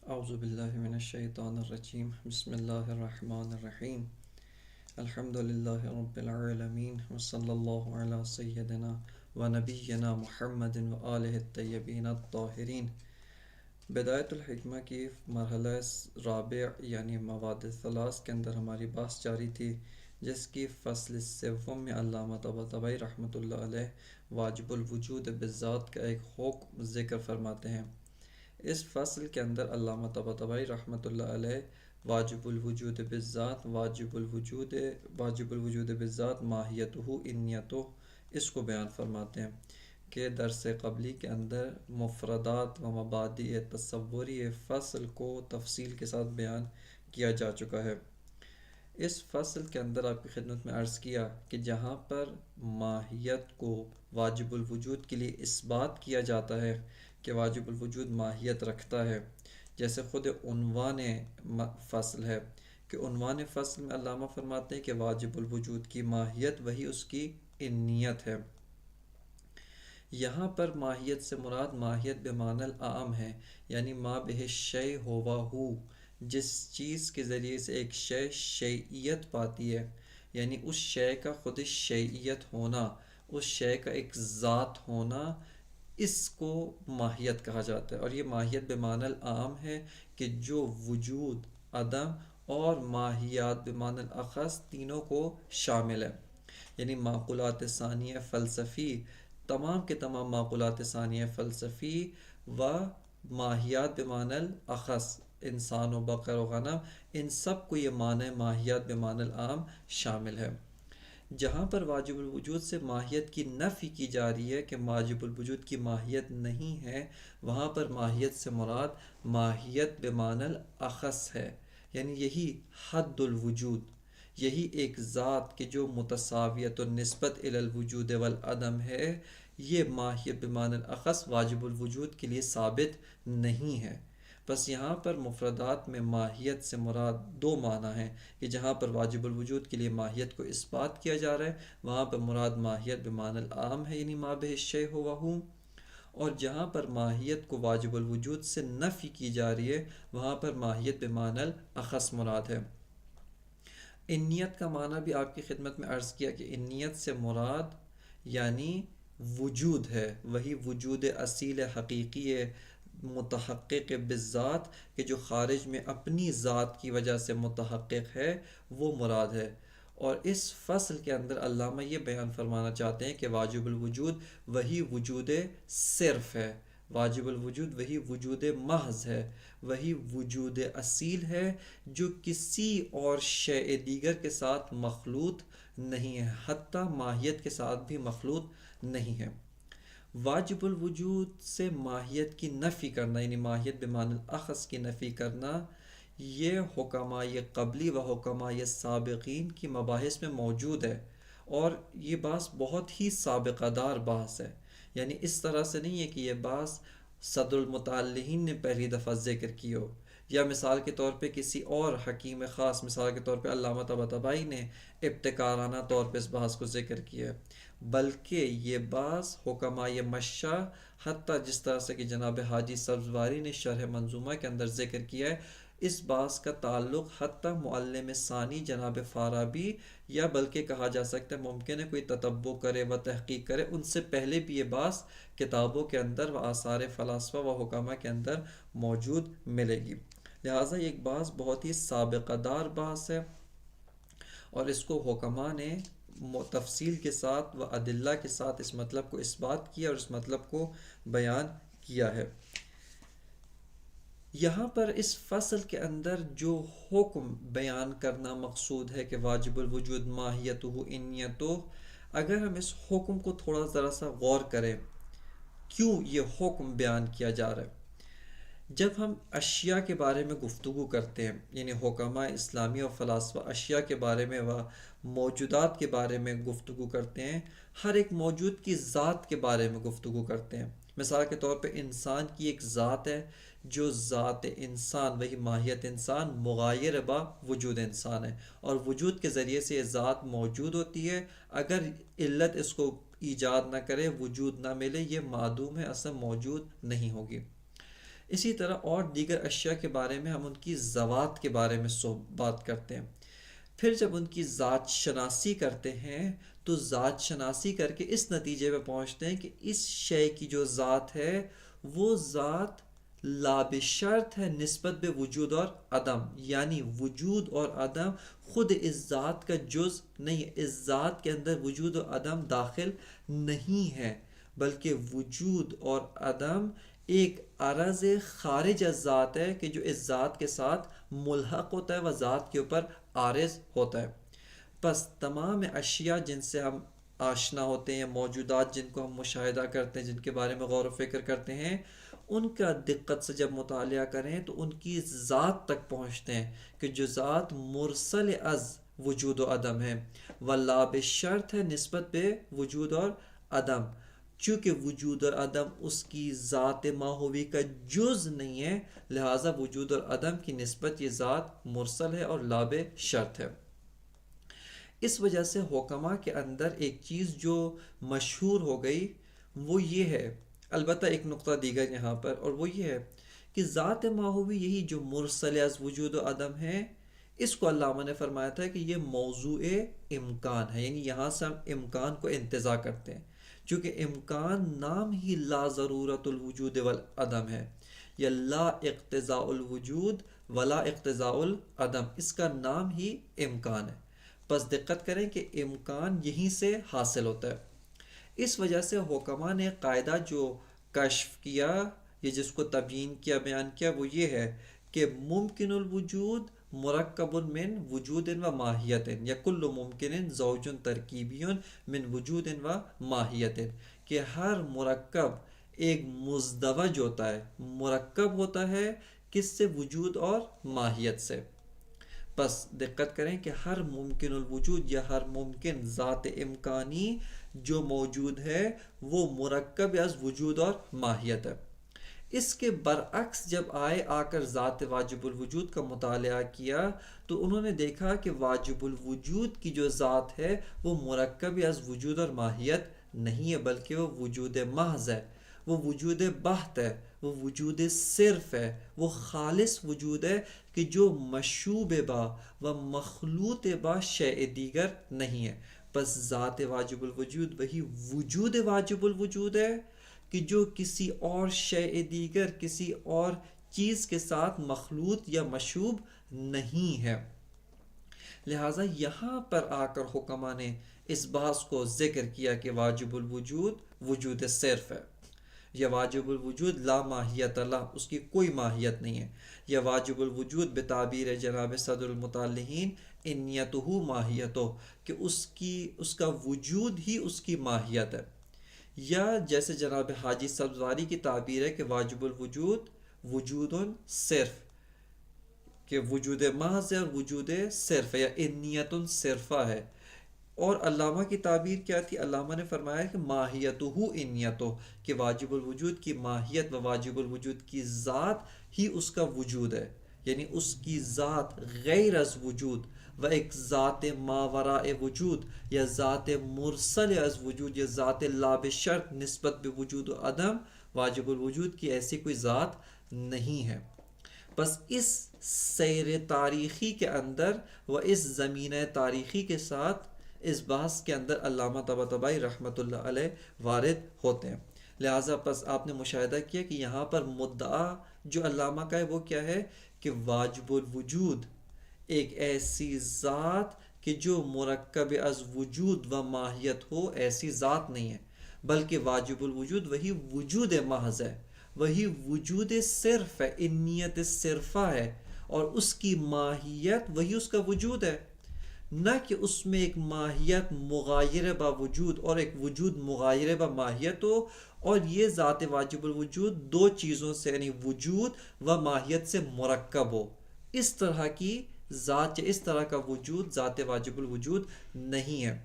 اعوذ باللہ من الشیطان الرجیم بسم اللہ الرحمن الرحیم الحمد للہ رب العالمین وصلی اللہ علی سیدنا و نبینا محمد و آلہ الطیبین الطاہرین۔ بدایت الحکمہ کی مرحلہ رابع یعنی مواد ثلاث کے اندر ہماری بحث جاری تھی، جس کی فصل سوم میں علامہ طباطبائی رحمۃ اللہ علیہ واجب الوجود بالذات کا ایک حکم ذکر فرماتے ہیں۔ اس فصل کے اندر علامہ طباطبائی رحمۃ اللہ علیہ واجب الوجود بالذات واجب الوجود بالذات ماہیتہ انیتہ اس کو بیان فرماتے ہیں کہ درس قبلی کے اندر مفردات و مبادئ تصوری فصل کو تفصیل کے ساتھ بیان کیا جا چکا ہے۔ اس فصل کے اندر آپ کی خدمت میں عرض کیا کہ جہاں پر ماہیت کو واجب الوجود کے لیے اس بات کیا جاتا ہے کہ واجب الوجود ماہیت رکھتا ہے، جیسے خود عنوان فصل ہے کہ عنوان فصل میں علامہ فرماتے ہیں کہ واجب الوجود کی ماہیت وہی اس کی انیت ہے۔ یہاں پر ماہیت سے مراد ماہیت بمعنی العام ہے، یعنی ما بہ الشیء ہوا ہو، جس چیز کے ذریعے سے ایک شے شیئیت پاتی ہے، یعنی اس شے کا خود شیئیت ہونا، اس شے کا ایک ذات ہونا، اس کو ماہیت کہا جاتا ہے۔ اور یہ ماہیت بمعنی العام ہے کہ جو وجود، عدم اور ماہیات بمعنی الاخص تینوں کو شامل ہے، یعنی معقولات ثانیہ فلسفی، تمام کے تمام معقولات ثانیہ فلسفی و ماہیات بمعنی الاخص انسان و بقر و غنم، ان سب کو یہ معنی ماہیات بمعنی العام شامل ہے۔ جہاں پر واجب الوجود سے ماہیت کی نفی کی جا رہی ہے کہ واجب الوجود کی ماہیت نہیں ہے، وہاں پر ماہیت سے مراد ماہیت بمعنی الاخص ہے، یعنی یہی حد الوجود، یہی ایک ذات کہ جو متساویت النسبت الی الوجود والعدم ہے، یہ ماہیت بمعنی الاخص واجب الوجود کے لیے ثابت نہیں ہے۔ بس یہاں پر مفردات میں ماہیت سے مراد دو معنی ہیں کہ جہاں پر واجب الوجود کے لیے ماہیت کو اس بات کیا جا رہا ہے، وہاں پر مراد ماہیت بمعنی العام ہے، یعنی ما بہ الشیء ہوا ہو، اور جہاں پر ماہیت کو واجب الوجود سے نفی کی جا رہی ہے، وہاں پر ماہیت بمعنی الاخص مراد ہے۔ انیت کا معنی بھی آپ کی خدمت میں عرض کیا کہ انیت سے مراد یعنی وجود ہے، وہی وجود اصیل حقیقی ہے، متحقق بالذات کہ جو خارج میں اپنی ذات کی وجہ سے متحقق ہے، وہ مراد ہے۔ اور اس فصل کے اندر علامہ یہ بیان فرمانا چاہتے ہیں کہ واجب الوجود وہی وجود صرف ہے، واجب الوجود وہی وجود محض ہے، وہی وجود اصیل ہے جو کسی اور شیء دیگر کے ساتھ مخلوط نہیں ہے، حتیٰ ماہیت کے ساتھ بھی مخلوط نہیں ہے۔ واجب الوجود سے ماہیت کی نفی کرنا، یعنی ماہیت بمعنی الاخص کی نفی کرنا، یہ حکمائے قبلی و حکمائے سابقین کی مباحث میں موجود ہے، اور یہ بحث بہت ہی سابقہ دار بحث ہے، یعنی اس طرح سے نہیں ہے کہ یہ بحث صدر المتعلقین نے پہلی دفعہ ذکر کی ہو، یا مثال کے طور پہ کسی اور حکیم خاص، مثال کے طور پہ علامہ طباطبائی نے ابتکارانہ طور پہ اس بحث کو ذکر کیا ہے، بلکہ یہ بحث حکمائے مشہ، حتیٰ جس طرح سے کہ جناب حاجی سبزواری نے شرح منظومہ کے اندر ذکر کیا ہے، اس بحث کا تعلق حتیٰ معلم ثانی جناب فارابی، یا بلکہ کہا جا سکتا ہے ممکن ہے کوئی تتبع کرے و تحقیق کرے، ان سے پہلے بھی یہ بحث کتابوں کے اندر و آثار فلاسفہ و حکمہ کے اندر موجود ملے گی۔ لہٰذا یہ ایک بحث بہت ہی سابقہ دار بحث ہے، اور اس کو حکمہ نے تفصیل کے ساتھ و ادلہ کے ساتھ اس مطلب کو اس بات کیا اور اس مطلب کو بیان کیا ہے۔ یہاں پر اس فصل کے اندر جو حکم بیان کرنا مقصود ہے کہ واجب الوجود ماہیتہ انیتہ، اگر ہم اس حکم کو تھوڑا ذرا سا غور کریں، کیوں یہ حکم بیان کیا جا رہا ہے؟ جب ہم اشیاء کے بارے میں گفتگو کرتے ہیں، یعنی حکماء اسلامی و فلاسفہ اشیاء کے بارے میں و موجودات کے بارے میں گفتگو کرتے ہیں، ہر ایک موجود کی ذات کے بارے میں گفتگو کرتے ہیں۔ مثال کے طور پہ انسان کی ایک ذات ہے، جو ذات انسان وہی ماہیت انسان مغایر با وجود انسان ہے، اور وجود کے ذریعے سے یہ ذات موجود ہوتی ہے، اگر علت اس کو ایجاد نہ کرے، وجود نہ ملے، یہ معدوم ہے، اصلا موجود نہیں ہوگی۔ اسی طرح اور دیگر اشیاء کے بارے میں ہم ان کی ذوات کے بارے میں بات کرتے ہیں. پھر جب ان کی ذات شناسی کرتے ہیں تو ذات شناسی کر کے اس نتیجے پہ پہنچتے ہیں کہ اس شے کی جو ذات ہے وہ ذات لا بشرط ہے نسبت بے وجود اور عدم، یعنی وجود اور عدم خود اس ذات کا جز نہیں ہے، اس ذات کے اندر وجود اور عدم داخل نہیں ہے، بلکہ وجود اور عدم ایک عرض خارج از ذات ہے کہ جو اس ذات کے ساتھ ملحق ہوتا ہے و ذات کے اوپر عارض ہوتا ہے. پس تمام اشیاء جن سے ہم آشنا ہوتے ہیں، موجودات جن کو ہم مشاہدہ کرتے ہیں، جن کے بارے میں غور و فکر کرتے ہیں، ان کا دقت سے جب مطالعہ کریں تو ان کی ذات تک پہنچتے ہیں کہ جو ذات مرسل از وجود و عدم ہے و لا بشرط ہے نسبت پہ وجود اور عدم. چونکہ وجود اور عدم اس کی ذات ماہوی کا جز نہیں ہے، لہٰذا وجود اور عدم کی نسبت یہ ذات مرسل ہے اور لا بشرط ہے. اس وجہ سے حکماء کے اندر ایک چیز جو مشہور ہو گئی وہ یہ ہے، البتہ ایک نقطہ دیگر یہاں پر، اور وہ یہ ہے کہ ذات ماہوی یہی جو مرسل از وجود و عدم ہے، اس کو علامہ نے فرمایا تھا کہ یہ موضوع امکان ہے، یعنی یہاں سے ہم امکان کو انتزاع کرتے ہیں، چونکہ امکان نام ہی لا ضرورت الوجود والعدم ہے، یا لا اقتضاء الوجود ولا اقتضاء العدم، اس کا نام ہی امکان ہے. پس دقت کریں کہ امکان یہیں سے حاصل ہوتا ہے. اس وجہ سے حکماء نے قاعدہ جو کشف کیا یا جس کو تبیین کیا، بیان کیا، وہ یہ ہے کہ ممکن الوجود مرکب من وجود و ماہیت، یا کل ممکن زوج ترکیبی من وجود و ماہیت، کہ ہر مرکب ایک مزدوج ہوتا ہے، مرکب ہوتا ہے کس سے؟ وجود اور ماہیت سے. پس دقت کریں کہ ہر ممکن الوجود یا ہر ممکن ذات امکانی جو موجود ہے وہ مرکب از وجود اور ماہیت ہے. اس کے برعکس جب آ کر ذات واجب الوجود کا مطالعہ کیا تو انہوں نے دیکھا کہ واجب الوجود کی جو ذات ہے وہ مرکب از وجود اور ماہیت نہیں ہے، بلکہ وہ وجود محض ہے، وہ وجود بحت ہے، وہ وجود صرف ہے، وہ خالص وجود ہے کہ جو مشوب با و مخلوط با شیء دیگر نہیں ہے. بس ذات واجب الوجود وہی وجود واجب الوجود ہے کہ جو کسی اور شیء دیگر، کسی اور چیز کے ساتھ مخلوط یا مشوب نہیں ہے. لہٰذا یہاں پر آ کر حکماء نے اس بحث کو ذکر کیا کہ واجب الوجود وجود صرف ہے، یا واجب الوجود لا ماہیت اللہ، اس کی کوئی ماہیت نہیں ہے، یا واجب الوجود بتعبیر جناب صدر المطلعین انیتہ ماہیتہ، کہ اس کا وجود ہی اس کی ماہیت ہے. یا جیسے جناب حاجی سبزواری کی تعبیر ہے کہ واجب الوجود وجود صرف، کہ وجود محض ہے اور وجود صرف ہے، یا انیت صرفہ ہے. اور علامہ کی تعبیر کیا تھی؟ علامہ نے فرمایا کہ ماہیتہ انیتہ، کہ واجب الوجود کی ماہیت و واجب الوجود کی ذات ہی اس کا وجود ہے، یعنی اس کی ذات غیر از وجود و ایک ذات ماوراء وجود یا ذات مرسل از وجود یا ذات لا بشرط نسبت بے وجود و عدم، واجب الوجود کی ایسی کوئی ذات نہیں ہے. بس اس سیر تاریخی کے اندر و اس زمینہ تاریخی کے ساتھ اس بحث کے اندر علامہ طباطبائی رحمۃ اللہ علیہ وارد ہوتے ہیں. لہٰذا پس آپ نے مشاہدہ کیا کہ یہاں پر مدعا جو علامہ کا ہے وہ کیا ہے کہ واجب الوجود ایک ایسی ذات کہ جو مرکب از وجود و ماہیت ہو، ایسی ذات نہیں ہے، بلکہ واجب الوجود وہی وجود محض ہے، وہی وجود صرف ہے، انیت صرفہ ہے، اور اس کی ماہیت وہی اس کا وجود ہے، نہ کہ اس میں ایک ماہیت مغایر با وجود اور ایک وجود مغایر با ماہیت ہو، اور یہ ذات واجب الوجود دو چیزوں سے یعنی وجود و ماہیت سے مرکب ہو. اس طرح کی ذات یا اس طرح کا وجود ذات واجب الوجود نہیں ہے.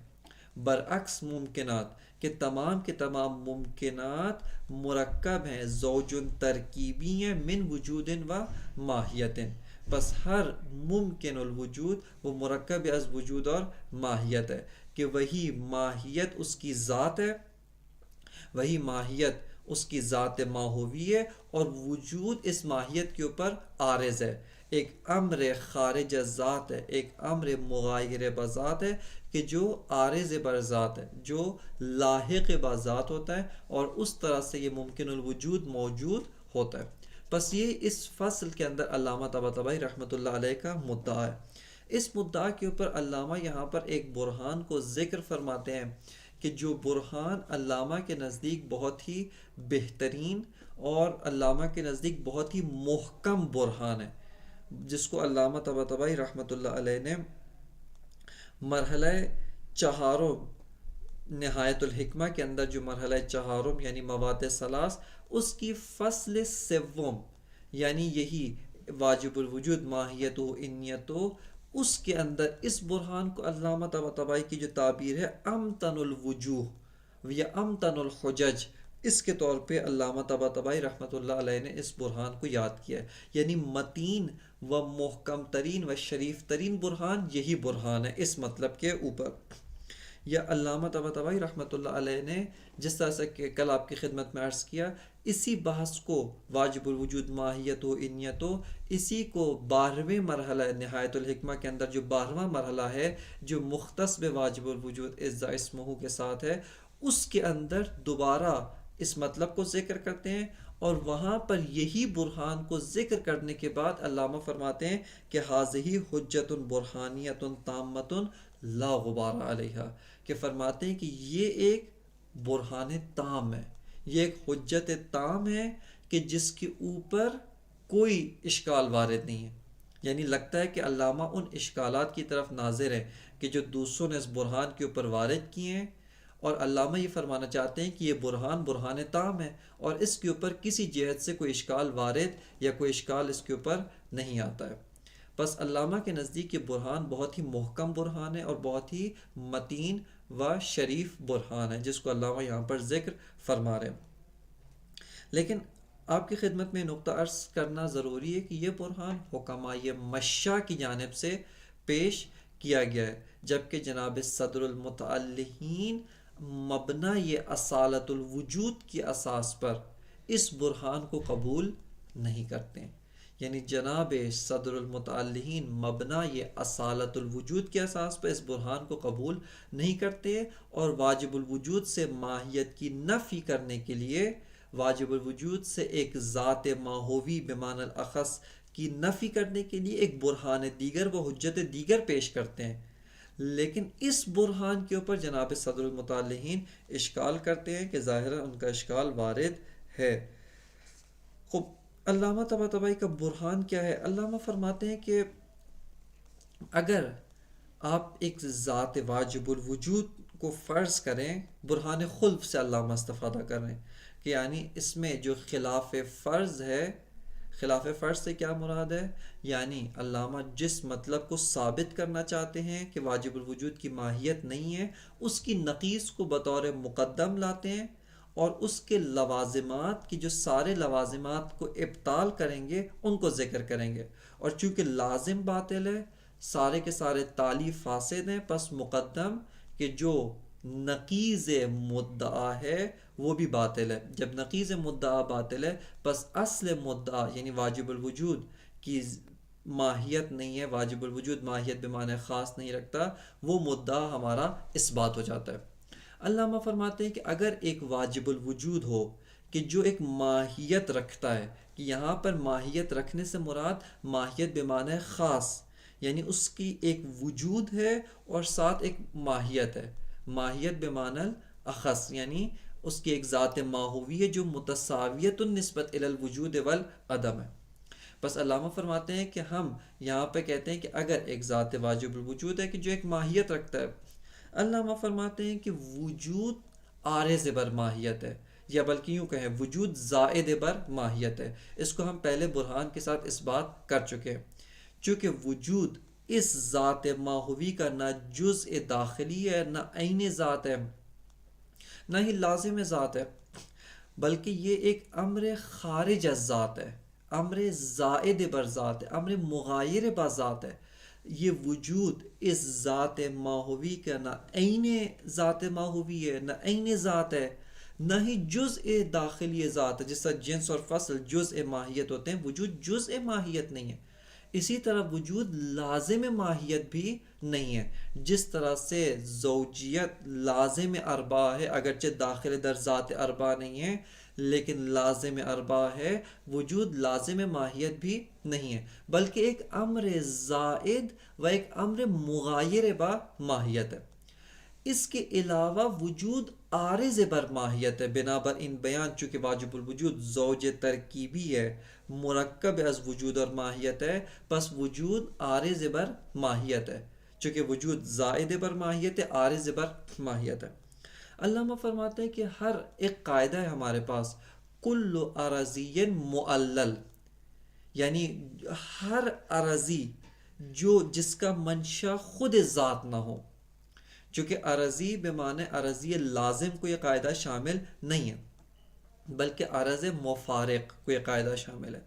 برعکس ممکنات کہ تمام کے تمام ممکنات مرکب ہیں، زوج ترکیبی ہیں، من وجود و ماہیت. بس ہر ممکن الوجود وہ مرکب از وجود اور ماہیت ہے، کہ وہی ماہیت اس کی ذات ہے، وہی ماہیت اس کی ذات ماہوی ہے اور وجود اس ماہیت کے اوپر عارض ہے. ایک امر خارج از ذات ہے، ایک امر مغایر بذات ہے کہ جو عارض بر ذات ہے، جو لاحق بذات ہوتا ہے اور اس طرح سے یہ ممکن الوجود موجود ہوتا ہے. بس یہ اس فصل کے اندر علامہ طباطبائی رحمۃ اللہ علیہ کا مدعا ہے. اس مدعا کے اوپر علامہ یہاں پر ایک برہان کو ذکر فرماتے ہیں کہ جو برہان علامہ کے نزدیک بہت ہی بہترین اور علامہ کے نزدیک بہت ہی محکم برہان ہے، جس کو علامہ طباطبائی رحمۃ اللہ علیہ نے مرحلہ چہارم نہایت الحکمہ کے اندر جو مرحلہ چہارم یعنی مواد ثلاث، اس کی فصل سوم یعنی یہی واجب الوجود ماہیت و انیت و، اس کے اندر اس برہان کو علامہ طباطبائی کی جو تعبیر ہے امتن الوجوہ یا امتن الحجج، اس کے طور پہ علامہ طباطبائی رحمۃ اللہ علیہ نے اس برہان کو یاد کیا ہے. یعنی متین و محکم ترین و شریف ترین برہان یہی برہان ہے اس مطلب کے اوپر. یا علامہ طباطبائی رحمۃ اللہ علیہ نے جس طرح سے کہ کل آپ کی خدمت میں عرض کیا، اسی بحث کو واجب الوجود ماہیت و انیت و، اسی کو 12ویں مرحلہ نہایت الحکمہ کے اندر جو 12واں مرحلہ ہے جو مختص بواجب الوجود اعزا اسمہ کے ساتھ ہے، اس کے اندر دوبارہ اس مطلب کو ذکر کرتے ہیں. اور وہاں پر یہی برہان کو ذکر کرنے کے بعد علامہ فرماتے ہیں کہ حاضی حجت برہانیت تامۃ لا غبار علیہا، کہ فرماتے ہیں کہ یہ ایک برہان تام ہے، یہ ایک حجت تام ہے کہ جس کے اوپر کوئی اشکال وارد نہیں ہے. یعنی لگتا ہے کہ علامہ ان اشکالات کی طرف ناظر ہے کہ جو دوسروں نے اس برہان کے اوپر وارد کیے ہیں، اور علامہ یہ فرمانا چاہتے ہیں کہ یہ برہان تام ہے اور اس کے اوپر کسی جہت سے کوئی اشکال وارد یا کوئی اشکال اس کے اوپر نہیں آتا ہے. بس علامہ کے نزدیک یہ برہان بہت ہی محکم برہان ہے اور بہت ہی متین و شریف برہان ہے، جس کو علامہ یہاں پر ذکر فرما رہے ہیں. لیکن آپ کی خدمت میں نقطہ عرض کرنا ضروری ہے کہ یہ برہان حکمائے مشہ کی جانب سے پیش کیا گیا ہے، جبکہ جناب صدر المتعلقین مبنی یہ اصالت الوجود کی اساس پر اس برہان کو قبول نہیں کرتے ہیں. یعنی جناب صدر المتعلقین مبنی یہ اصالت الوجود کے اساس پر اس برہان کو قبول نہیں کرتے، اور واجب الوجود سے ماہیت کی نفی کرنے کے لیے، واجب الوجود سے ایک ذات ماہوی بمعنی الاخص کی نفی کرنے کے لیے ایک برہان دیگر و حجت دیگر پیش کرتے ہیں. لیکن اس برہان کے اوپر جناب صدر المتعلقین اشکال کرتے ہیں کہ ظاہراً ان کا اشکال وارد ہے. خب علامہ طباطبائی کا برہان کیا ہے؟ علامہ فرماتے ہیں کہ اگر آپ ایک ذات واجب الوجود کو فرض کریں، برہان خلف سے علامہ استفادہ کر رہے ہیں کہ یعنی اس میں جو خلاف فرض ہے، خلاف فرض سے کیا مراد ہے؟ یعنی علامہ جس مطلب کو ثابت کرنا چاہتے ہیں کہ واجب الوجود کی ماہیت نہیں ہے، اس کی نقیض کو بطور مقدم لاتے ہیں اور اس کے لوازمات کی جو سارے لوازمات کو ابطال کریں گے ان کو ذکر کریں گے. اور چونکہ لازم باطل ہے، سارے کے سارے تالی فاسد ہیں، پس مقدم کہ جو نقیض مدعا ہے وہ بھی باطل ہے. جب نقیض مدعا باطل ہے، پس اصل مدعا یعنی واجب الوجود کی ماہیت نہیں ہے، واجب الوجود ماہیت بمعنی خاص نہیں رکھتا، وہ مدعا ہمارا اثبات ہو جاتا ہے. علامہ فرماتے ہیں کہ اگر ایک واجب الوجود ہو کہ جو ایک ماہیت رکھتا ہے، کہ یہاں پر ماہیت رکھنے سے مراد ماہیت بمعنی خاص، یعنی اس کی ایک وجود ہے اور ساتھ ایک ماہیت ہے، ماہیت بمعنی اخص یعنی اس کی ایک ذات ماہوی ہے جو متساویت النسبت الی الوجود والعدم ہے. بس علامہ فرماتے ہیں کہ ہم یہاں پہ کہتے ہیں کہ اگر ایک ذات واجب الوجود ہے کہ جو ایک ماہیت رکھتا ہے، علامہ فرماتے ہیں کہ وجود عارض بر ماہیت ہے، یا بلکہ یوں کہیں وجود زائد بر ماہیت ہے. اس کو ہم پہلے برہان کے ساتھ اس بات کر چکے ہیں. چونکہ وجود اس ذات ماہوی کا نہ جزء داخلی ہے، نہ عین ذات ہے، نہ ہی لازم ذات ہے، بلکہ یہ ایک امر خارج از ذات ہے، امر زائد بر ذات ہے، امر مغایر با ذات ہے. یہ وجود اس ذات ماہوی کا نہ عین ذات ماہوی ہے، نہ عین ذات ہے، نہ ہی جزء داخلی ذات ہے، جس طرح جنس اور فصل جزء ماہیت ہوتے ہیں، وجود جزء ماہیت نہیں ہے۔ اسی طرح وجود لازم ماہیت بھی نہیں ہے، جس طرح سے زوجیت لازم اربع ہے، اگرچہ داخل در ذات اربع نہیں ہے لیکن لازم اربع ہے، وجود لازم ماہیت بھی نہیں ہے بلکہ ایک امر زائد و ایک امر مغایر با ماہیت ہے۔ اس کے علاوہ وجود عارض بر ماہیت ہے، بنابر ان بیان چونکہ واجب الوجود زوج ترکیبی ہے، مرکب از وجود اور ماہیت ہے، پس وجود عارض بر ماہیت ہے، چونکہ وجود زائد بر ماہیت ہے، عارض بر ماہیت ہے۔ علامہ فرماتے ہیں کہ ہر ایک قاعدہ ہے ہمارے پاس، کل عرضی معلل، یعنی ہر عرضی جس کا منشا خود ذات نہ ہو، چونکہ عرضی بمعنی عرضی لازم کو یہ قاعدہ شامل نہیں ہے بلکہ عرض مفارق کو یہ قاعدہ شامل ہے۔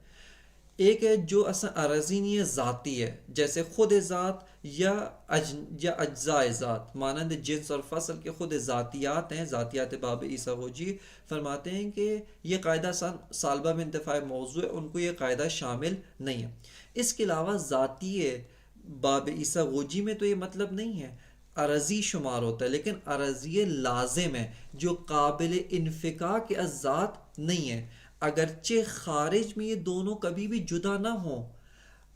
ایک ہے جو اصلا عرضی نہیں ہے، ذاتی ہے، جیسے خود ذات یا اجزاء ذات، مانند جنس اور فصل کے خود ذاتیات ہیں، ذاتیات باب عیسیٰ غوجی فرماتے ہیں کہ یہ قاعدہ سالبہ میں انتفاع موضوع ہے، ان کو یہ قاعدہ شامل نہیں ہے۔ اس کے علاوہ ذاتی باب عیسیٰ غوجی میں تو یہ مطلب نہیں ہے، عرضی شمار ہوتا ہے، لیکن عرضی لازم ہے جو قابل انفکاک کے ذات نہیں ہے، اگرچہ خارج میں یہ دونوں کبھی بھی جدا نہ ہوں۔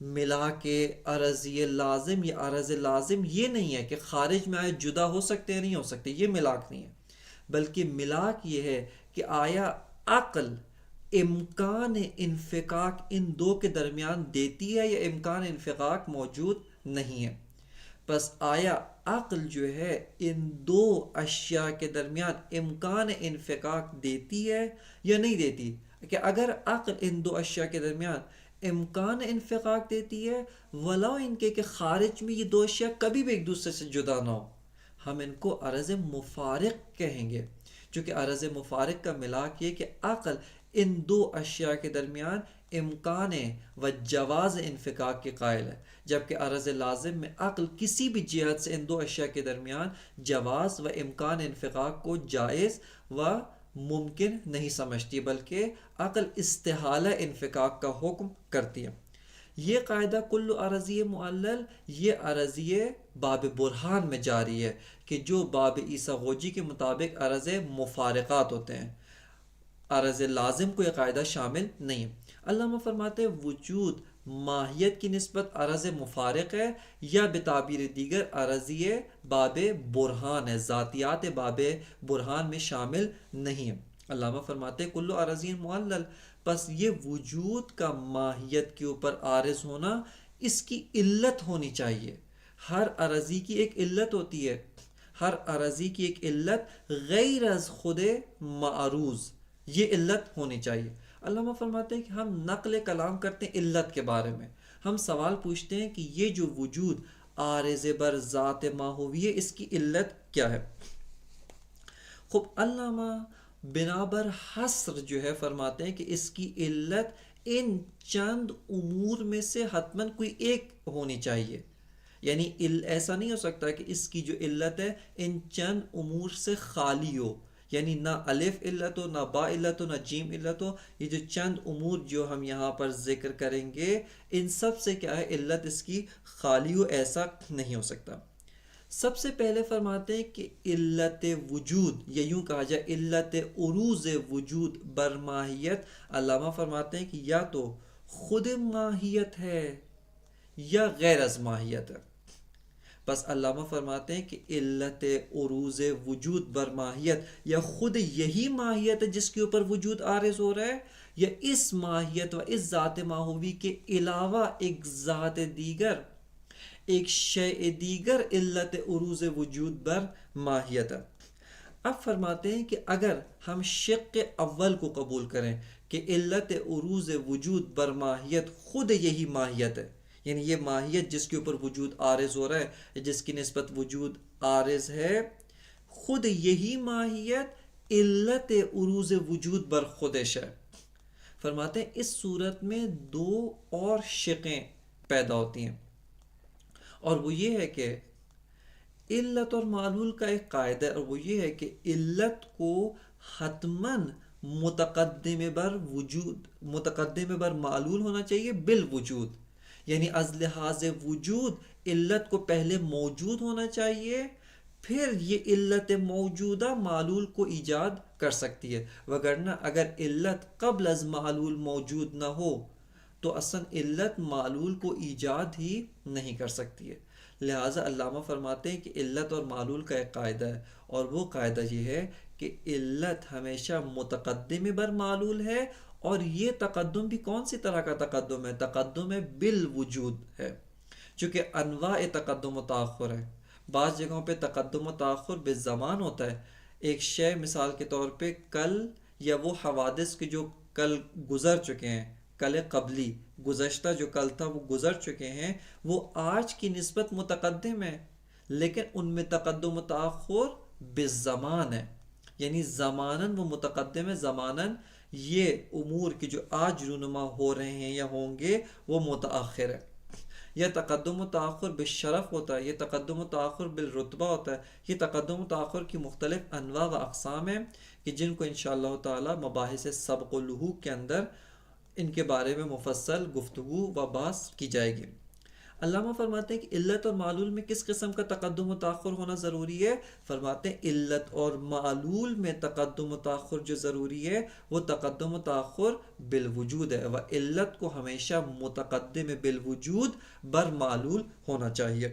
ملا کے عرضی لازم یا عرض لازم یہ نہیں ہے کہ خارج میں آئے جدا ہو سکتے ہیں، نہیں ہو سکتے، یہ ملاک نہیں ہے، بلکہ ملاک یہ ہے کہ آیا عقل امکان انفکاک ان دو کے درمیان دیتی ہے یا امکان انفکاک موجود نہیں ہے۔ بس آیا عقل جو ہے ان دو اشیاء کے درمیان امکان انفکاک دیتی ہے یا نہیں دیتی، کہ اگر عقل ان دو اشیاء کے درمیان امکان انفکاک دیتی ہے ولو ان کے کہ خارج میں یہ دو اشیاء کبھی بھی ایک دوسرے سے جدا نہ ہو، ہم ان کو عرض مفارق کہیں گے، چونکہ عرض مفارق کا ملاک یہ کہ عقل ان دو اشیاء کے درمیان امکان و جواز انفکاک کے قائل ہے، جبکہ عرض لازم میں عقل کسی بھی جہت سے ان دو اشیاء کے درمیان جواز و امکان انفکاک کو جائز و ممکن نہیں سمجھتی، بلکہ عقل استحالہ انفکاک کا حکم کرتی ہے۔ یہ قاعدہ کل عرضی معلل یہ عرضی باب برہان میں جاری ہے، کہ جو باب عیسیٰ غوجی کے مطابق عرض مفارقات ہوتے ہیں، عرض لازم کو یہ قاعدہ شامل نہیں ہے۔ علامہ فرماتے ہیں وجود ماہیت کی نسبت عرض مفارق ہے، یا بتعبیر دیگر عرضی باب برہان ہے، ذاتیات باب برہان میں شامل نہیں ہے۔ علامہ فرماتے ہیں کل عرضی معلل، پس یہ وجود کا ماہیت کے اوپر عارض ہونا اس کی علت ہونی چاہیے۔ ہر عرضی کی ایک علت ہوتی ہے، ہر عرضی کی ایک علت غیر از خود معروض، یہ علت ہونی چاہیے۔ علامہ فرماتے ہیں کہ ہم نقل کلام کرتے ہیں علت کے بارے میں، ہم سوال پوچھتے ہیں کہ یہ جو وجود عارض بر ذات ماہویہ اس کی علت کیا ہے؟ خوب علامہ بنابر حصر جو ہے فرماتے ہیں کہ اس کی علت ان چند امور میں سے حتماً کوئی ایک ہونی چاہیے، یعنی ایسا نہیں ہو سکتا کہ اس کی جو علت ہے ان چند امور سے خالی ہو، یعنی نہ الف علت ہو، نہ با علت ہو، نہ جیم علت ہو۔ یہ جو چند امور جو ہم یہاں پر ذکر کریں گے ان سب سے کیا ہے علت اس کی خالی ہو، ایسا نہیں ہو سکتا۔ سب سے پہلے فرماتے ہیں کہ علت وجود، یا یوں کہا جائے علت عروض وجود بر ماہیت، علامہ فرماتے ہیں کہ یا تو خود ماہیت ہے یا غیر از ماہیت ہے۔ بس علامہ فرماتے ہیں کہ علت عروض وجود بر ماہیت یا خود یہی ماہیت ہے جس کے اوپر وجود عارض ہو رہا ہے، یا اس ماہیت و اس ذات ماہوی کے علاوہ ایک ذات دیگر، ایک شیء دیگر علت عروض وجود بر ماہیت ہے۔ اب فرماتے ہیں کہ اگر ہم شق اول کو قبول کریں کہ علت عروض وجود بر ماہیت خود یہی ماہیت ہے، یعنی یہ ماہیت جس کے اوپر وجود عارض ہو رہا ہے، جس کی نسبت وجود عارض ہے، خود یہی ماہیت علت عروض وجود بر خودش ہے۔ فرماتے ہیں اس صورت میں دو اور شقیں پیدا ہوتی ہیں، اور وہ یہ ہے کہ علت اور معلول کا ایک قاعدہ ہے، اور وہ یہ ہے کہ علت کو حتماً متقدم بر معلول ہونا چاہیے بالوجود، یعنی از لحاظ وجود علت کو پہلے موجود ہونا چاہیے، پھر یہ علت موجودہ معلول کو ایجاد کر سکتی ہے، وگرنہ اگر علت قبل از معلول موجود نہ ہو تو اصلا علت معلول کو ایجاد ہی نہیں کر سکتی ہے۔ لہٰذا علامہ فرماتے ہیں کہ علت اور معلول کا ایک قاعدہ ہے، اور وہ قاعدہ یہ ہے کہ علت ہمیشہ متقدم بر معلول ہے، اور یہ تقدم بھی کون سی طرح کا تقدم ہے؟ تقدم بالوجود ہے، چونکہ انواع تقدم و تاخر ہے۔ بعض جگہوں پہ تقدم و تاخر بالزمان ہوتا ہے، ایک شے مثال کے طور پہ کل یا وہ حوادث کے جو کل گزر چکے ہیں، کل قبلی گزشتہ جو کل تھا وہ گزر چکے ہیں، وہ آج کی نسبت متقدم ہے، لیکن ان میں تقدم و تاخر بالزمان ہے، یعنی زماناً وہ متقدم ہے، زماناً یہ امور کی جو آج رونما ہو رہے ہیں یا ہوں گے وہ متأخر ہے۔ یہ تقدم و تاخر بالشرف ہوتا ہے، یہ تقدم و تاخر بالرتبہ ہوتا ہے، یہ تقدم و تاخر کی مختلف انواع و اقسام ہیں کہ جن کو انشاءاللہ تعالی مباحث سبق و لحوق کے اندر ان کے بارے میں مفصل گفتگو و بحث کی جائے گی۔ علامہ فرماتے ہیں کہ علت اور معلول میں کس قسم کا تقدم و تاخر ہونا ضروری ہے؟ فرماتے ہیں علت اور معلول میں تقدم و تاخر جو ضروری ہے وہ تقدم و تاخر بالوجود ہے، و علت کو ہمیشہ متقدم بالوجود بر معلول ہونا چاہیے۔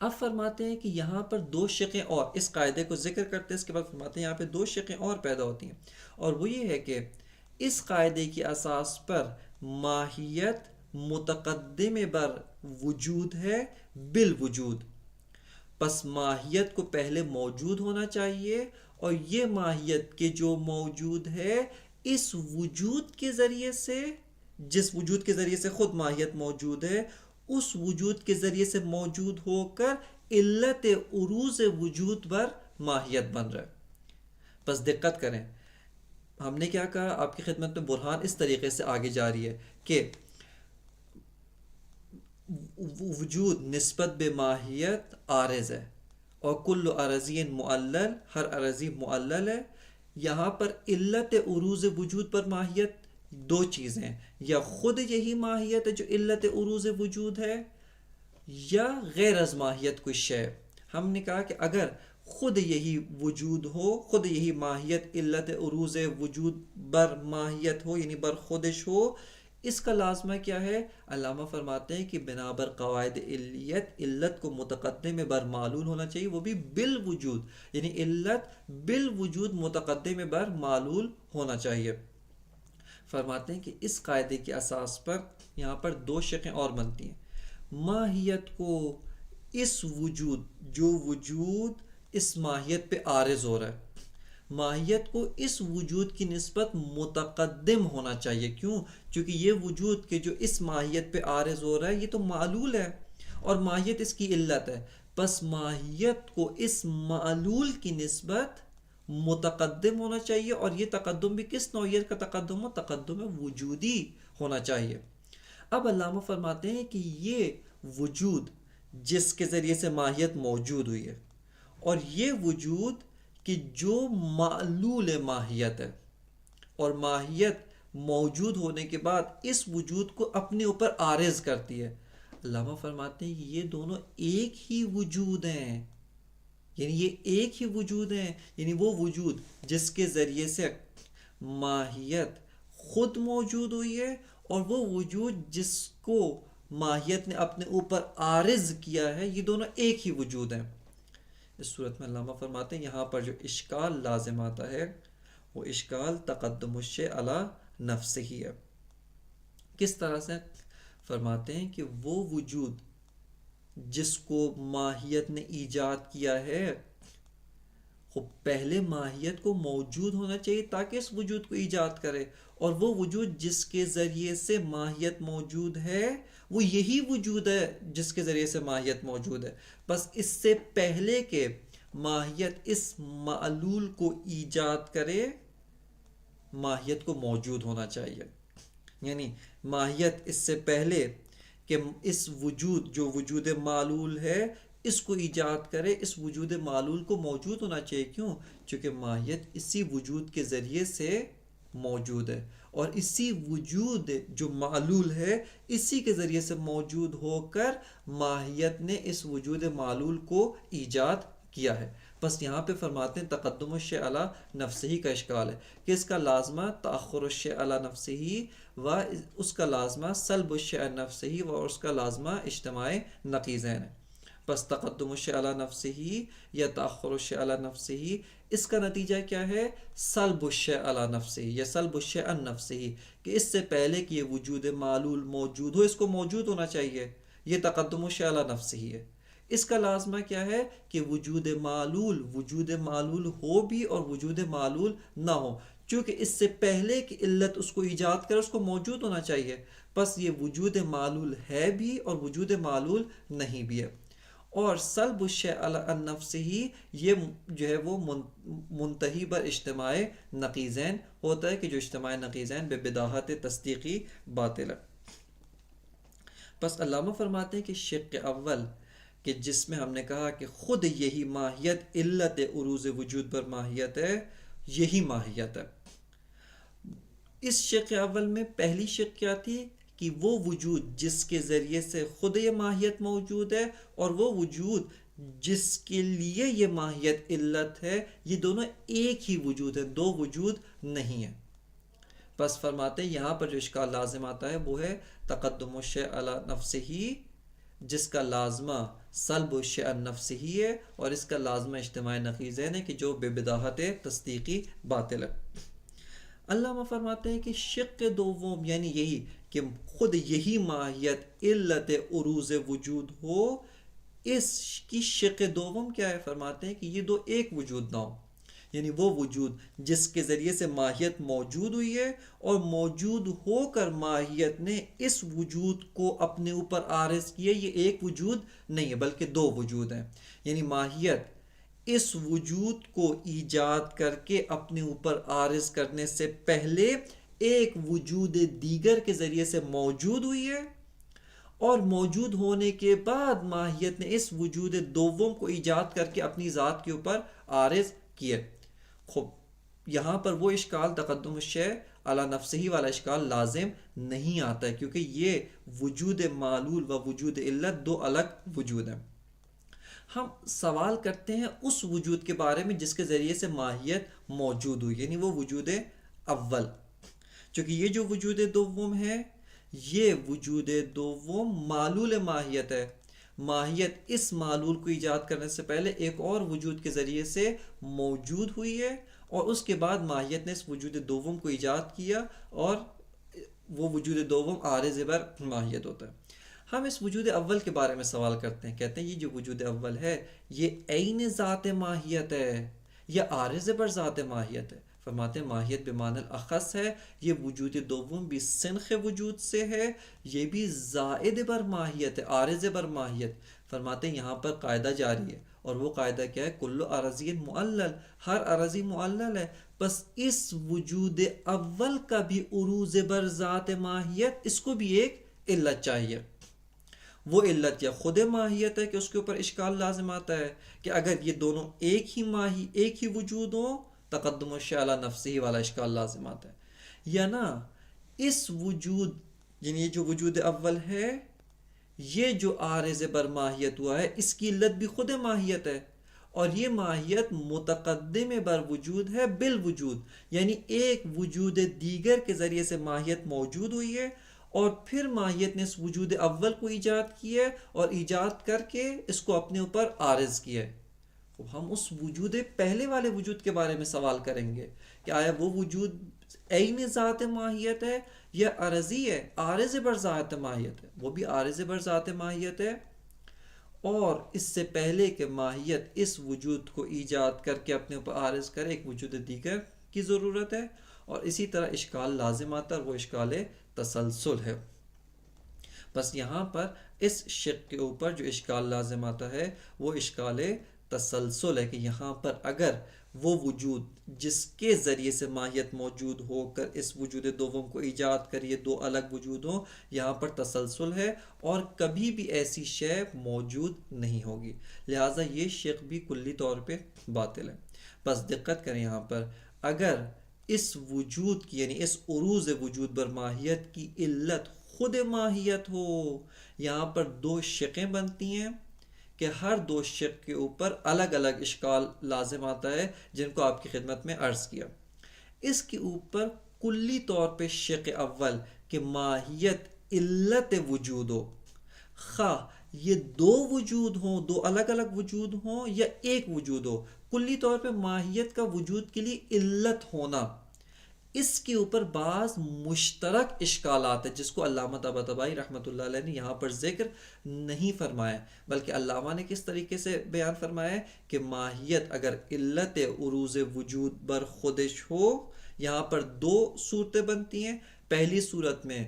اب فرماتے ہیں کہ یہاں پر دو شقیں اور اس قاعدے کو ذکر کرتے ہیں، اس کے بعد فرماتے ہیں یہاں پہ دو شقیں اور پیدا ہوتی ہیں، اور وہ یہ ہے کہ اس قاعدے کی اساس پر ماہیت متقدم بر وجود ہے بالوجود، پس ماہیت کو پہلے موجود ہونا چاہیے، اور یہ ماہیت کے جو موجود ہے اس وجود کے ذریعے سے، جس وجود کے ذریعے سے خود ماہیت موجود ہے، اس وجود کے ذریعے سے موجود ہو کر علت عروض وجود پر ماہیت بن رہا ہے۔ بس دقت کریں، ہم نے کیا کہا؟ آپ کی خدمت میں برہان اس طریقے سے آگے جاری ہے کہ وجود نسبت بے ماہیت عارض ہے، اور کل عرضی معلل، ہر عرضی معلل ہے۔ یہاں پر علت عروض وجود پر ماہیت دو چیزیں ہیں، یا خود یہی ماہیت ہے جو علت عروض وجود ہے، یا غیر از ماہیت کوئی شے۔ ہم نے کہا کہ اگر خود یہی وجود ہو، خود یہی ماہیت علت عروض وجود بر ماہیت ہو، یعنی بر خودش ہو، اس کا لازمہ کیا ہے؟ علامہ فرماتے ہیں کہ بنا بر قواعد علیت علت کو متقدم بر معلول ہونا چاہیے، وہ بھی بالوجود، یعنی علت بالوجود متقدم بر معلول ہونا چاہیے۔ فرماتے ہیں کہ اس قاعدے کے اساس پر یہاں پر دو شقیں اور بنتی ہیں۔ ماہیت کو اس وجود، جو وجود اس ماہیت پہ عارض ہو رہا ہے، ماہیت کو اس وجود کی نسبت متقدم ہونا چاہیے۔ کیوں؟ چونکہ یہ وجود کے جو اس ماہیت پہ عارض ہو رہا ہے یہ تو معلول ہے، اور ماہیت اس کی علت ہے، پس ماہیت کو اس معلول کی نسبت متقدم ہونا چاہیے، اور یہ تقدم بھی کس نوعیت کا تقدم ہو؟ تقدم وجودی ہونا چاہیے۔ اب علامہ فرماتے ہیں کہ یہ وجود جس کے ذریعے سے ماہیت موجود ہوئی ہے، اور یہ وجود کہ جو معلول ماہیت ہے، اور ماہیت موجود ہونے کے بعد اس وجود کو اپنے اوپر عارض کرتی ہے، علامہ فرماتے ہیں کہ یہ دونوں ایک ہی وجود ہیں، یعنی یہ ایک ہی وجود ہیں، یعنی وہ وجود جس کے ذریعے سے ماہیت خود موجود ہوئی ہے، اور وہ وجود جس کو ماہیت نے اپنے اوپر عارض کیا ہے، یہ دونوں ایک ہی وجود ہیں۔ اس صورت میں علامہ فرماتے ہیں یہاں پر جو اشکال لازم آتا ہے وہ اشکال تقدم الشیء علی نفسہ ہی ہے۔ کس طرح سے؟ فرماتے ہیں کہ وہ وجود جس کو ماہیت نے ایجاد کیا ہے، خب پہلے ماہیت کو موجود ہونا چاہیے تاکہ اس وجود کو ایجاد کرے، اور وہ وجود جس کے ذریعے سے ماہیت موجود ہے وہ یہی وجود ہے جس کے ذریعے سے ماہیت موجود ہے، بس اس سے پہلے کہ ماہیت اس معلول کو ایجاد کرے ماہیت کو موجود ہونا چاہیے، یعنی ماہیت اس سے پہلے کہ اس وجود جو وجود معلول ہے اس کو ایجاد کرے، اس وجود معلول کو موجود ہونا چاہیے. کیوں؟ چونکہ ماہیت اسی وجود کے ذریعے سے موجود ہے، اور اسی وجود جو معلول ہے اسی کے ذریعے سے موجود ہو کر ماہیت نے اس وجود معلول کو ایجاد کیا ہے. بس یہاں پہ فرماتے ہیں تقدم الشیء علی نفسہ کا اشکال ہے کہ اس کا لازمہ تأخر الشیء علی نفسہ و اس کا لازمہ سلب الشیء عن نفسہ و اس کا لازمہ اجتماع نقیضین ہے. بس تقدم الشیء علی نفسہ یا تأخر الشیء علی نفسہ، اس کا نتیجہ کیا ہے؟ سلب الشیء علی نفسہ یا سلب الشیء عن نفسہ، کہ اس سے پہلے کہ یہ وجود معلول موجود ہو اس کو موجود ہونا چاہیے. یہ تقدم الشیء علی نفسہ ہے. اس کا لازمہ کیا ہے؟ کہ وجود معلول ہو بھی اور وجود معلول نہ ہو، چونکہ اس سے پہلے کہ علت اس کو ایجاد کرے اس کو موجود ہونا چاہیے. بس یہ وجود معلول ہے بھی اور وجود معلول نہیں بھی ہے. اور سلب الشیء عن نفسہ یہ جو ہے وہ منتہی بر اجتماع نقیضین ہوتا ہے، کہ جو اجتماع نقیضین بے بداہت تصدیقی باطل ہے. بس علامہ فرماتے ہیں کہ شق اول کہ جس میں ہم نے کہا کہ خود یہی ماہیت علت عروض وجود پر ماہیت ہے، یہی ماہیت ہے. اس شق اول میں پہلی شق کیا تھی؟ کہ وہ وجود جس کے ذریعے سے خود یہ ماہیت موجود ہے اور وہ وجود جس کے لیے یہ ماہیت علت ہے، یہ دونوں ایک ہی وجود ہے، دو وجود نہیں ہے. بس فرماتے ہیں یہاں پر جو اشکال لازم آتا ہے وہ ہے تقدم الشیء علی نفسہ، جس کا لازمہ سلب الشیء عن نفسہ ہے، اور اس کا لازمہ اجتماع نقیضین ہے کہ جو بے بداہت تصدیقی باطل ہے. علامہ فرماتے ہیں کہ شق دوم یعنی یہی کہ خود یہی ماہیت علت عروض وجود ہو، اس کی شق دوم کیا ہے؟ فرماتے ہیں کہ یہ دو ایک وجود نہ ہو، یعنی وہ وجود جس کے ذریعے سے ماہیت موجود ہوئی ہے اور موجود ہو کر ماہیت نے اس وجود کو اپنے اوپر عارض کیا، یہ ایک وجود نہیں ہے بلکہ دو وجود ہیں. یعنی ماہیت اس وجود کو ایجاد کر کے اپنے اوپر عارض کرنے سے پہلے ایک وجود دیگر کے ذریعے سے موجود ہوئی ہے، اور موجود ہونے کے بعد ماہیت نے اس وجود دوم کو ایجاد کر کے اپنی ذات کے اوپر عارض کیا. خوب یہاں پر وہ اشکال تقدم الشیء علی نفسہ والا اشکال لازم نہیں آتا ہے، کیونکہ یہ وجود معلول و وجود علت دو الگ وجود ہیں. ہم سوال کرتے ہیں اس وجود کے بارے میں جس کے ذریعے سے ماہیت موجود ہوئی، یعنی وہ وجود اول. چونکہ یہ جو وجود دوم ہے، یہ وجود دوم معلول ماہیت ہے. ماہیت اس معلول کو ایجاد کرنے سے پہلے ایک اور وجود کے ذریعے سے موجود ہوئی ہے، اور اس کے بعد ماہیت نے اس وجود دوم کو ایجاد کیا، اور وہ وجود دوم عارض بر ماہیت ہوتا ہے. ہم اس وجود اول کے بارے میں سوال کرتے ہیں، کہتے ہیں یہ جو وجود اول ہے یہ عین ذات ماہیت ہے یا عارض بر ذات ماہیت ہے؟ فرماتے ہیں ماہیت بمعنی الاخص ہے. یہ وجود دوم بھی سنخ وجود سے ہے، یہ بھی زائد بر ماہیت ہے، عارض بر ماہیت. فرماتے ہیں یہاں پر قاعدہ جاری ہے، اور وہ قاعدہ کیا ہے؟ کل عرضی معلل، ہر عرضی معلل ہے. بس اس وجود اول کا بھی عروض بر ذات ماہیت، اس کو بھی ایک علت چاہیے. وہ علت یا خود ماہیت ہے کہ اس کے اوپر اشکال لازم آتا ہے کہ اگر یہ دونوں ایک ہی وجود ہوں، تقدم الشیء علی نفسہ والا اشکال لازم آتا ہے. یا نا اس وجود یعنی یہ جو وجود اول ہے، یہ جو عارض بر ماہیت ہوا ہے، اس کی علت بھی خود ماہیت ہے، اور یہ ماہیت متقدم بر وجود ہے بالوجود، یعنی ایک وجود دیگر کے ذریعے سے ماہیت موجود ہوئی ہے، اور پھر ماہیت نے اس وجود اول کو ایجاد کیا اور ایجاد کر کے اس کو اپنے اوپر عارض کیا. ہم اس وجود پہلے والے وجود کے بارے میں سوال کریں گے کہ آیا وہ وجود عین ذات ماہیت ہے یا عرضی ہے، عارض بر ذات ماہیت ہے؟ وہ بھی عارض بر ذات ماہیت ہے، اور اس سے پہلے کہ ماہیت اس وجود کو ایجاد کر کے اپنے اوپر عارض کرے ایک وجود دیگر کی ضرورت ہے. اور اسی طرح اشکال لازم آتا ہے، اور وہ اشکال تسلسل ہے. بس یہاں پر اس شق کے اوپر جو اشکال لازم آتا ہے وہ اشکال تسلسل ہے، کہ یہاں پر اگر وہ وجود جس کے ذریعے سے ماہیت موجود ہو کر اس وجود دوم کو ایجاد کر یہ دو الگ وجود ہوں، یہاں پر تسلسل ہے اور کبھی بھی ایسی شے موجود نہیں ہوگی، لہٰذا یہ شق بھی کلی طور پہ باطل ہے۔ بس دقت کریں یہاں پر، اگر اس وجود کی یعنی اس عروض وجود بر ماہیت کی علت خود ماہیت ہو، یہاں پر دو شقیں بنتی ہیں کہ ہر دو شق کے اوپر الگ الگ اشکال لازم آتا ہے، جن کو آپ کی خدمت میں عرض کیا۔ اس کے اوپر کلی طور پہ شق اول کہ ماہیت علت وجود ہو، خواہ یہ دو وجود ہوں، دو الگ الگ وجود ہوں یا ایک وجود ہو، کلی طور پہ ماہیت کا وجود کے لیے علت ہونا، اس کے اوپر بعض مشترک اشکالات ہیں جس کو علامہ طباطبائی رحمۃ اللہ علیہ نے یہاں پر ذکر نہیں فرمایا، بلکہ علامہ نے کس طریقے سے بیان فرمایا ہے کہ ماہیت اگر علت عروض وجود بر خودش ہو، یہاں پر دو صورتیں بنتی ہیں۔ پہلی صورت میں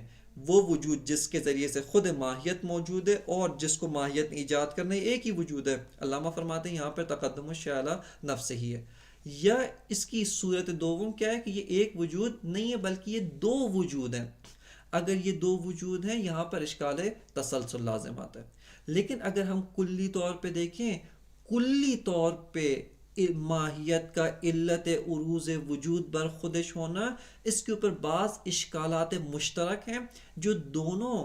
وہ وجود جس کے ذریعے سے خود ماہیت موجود ہے اور جس کو ماہیت ایجاد کرنا ہے ایک ہی وجود ہے، علامہ فرماتے ہیں یہاں پر تقدم الشیء علی نفسہ ہی ہے، یا اس کی صورت دوم کیا ہے کہ یہ ایک وجود نہیں ہے بلکہ یہ دو وجود ہیں۔ اگر یہ دو وجود ہیں یہاں پر اشکال تسلسل لازم آتا ہے، لیکن اگر ہم کلی طور پہ دیکھیں، کلی طور پہ ماہیت کا علت عروض وجود بر خودش ہونا، اس کے اوپر بعض اشکالات مشترک ہیں جو دونوں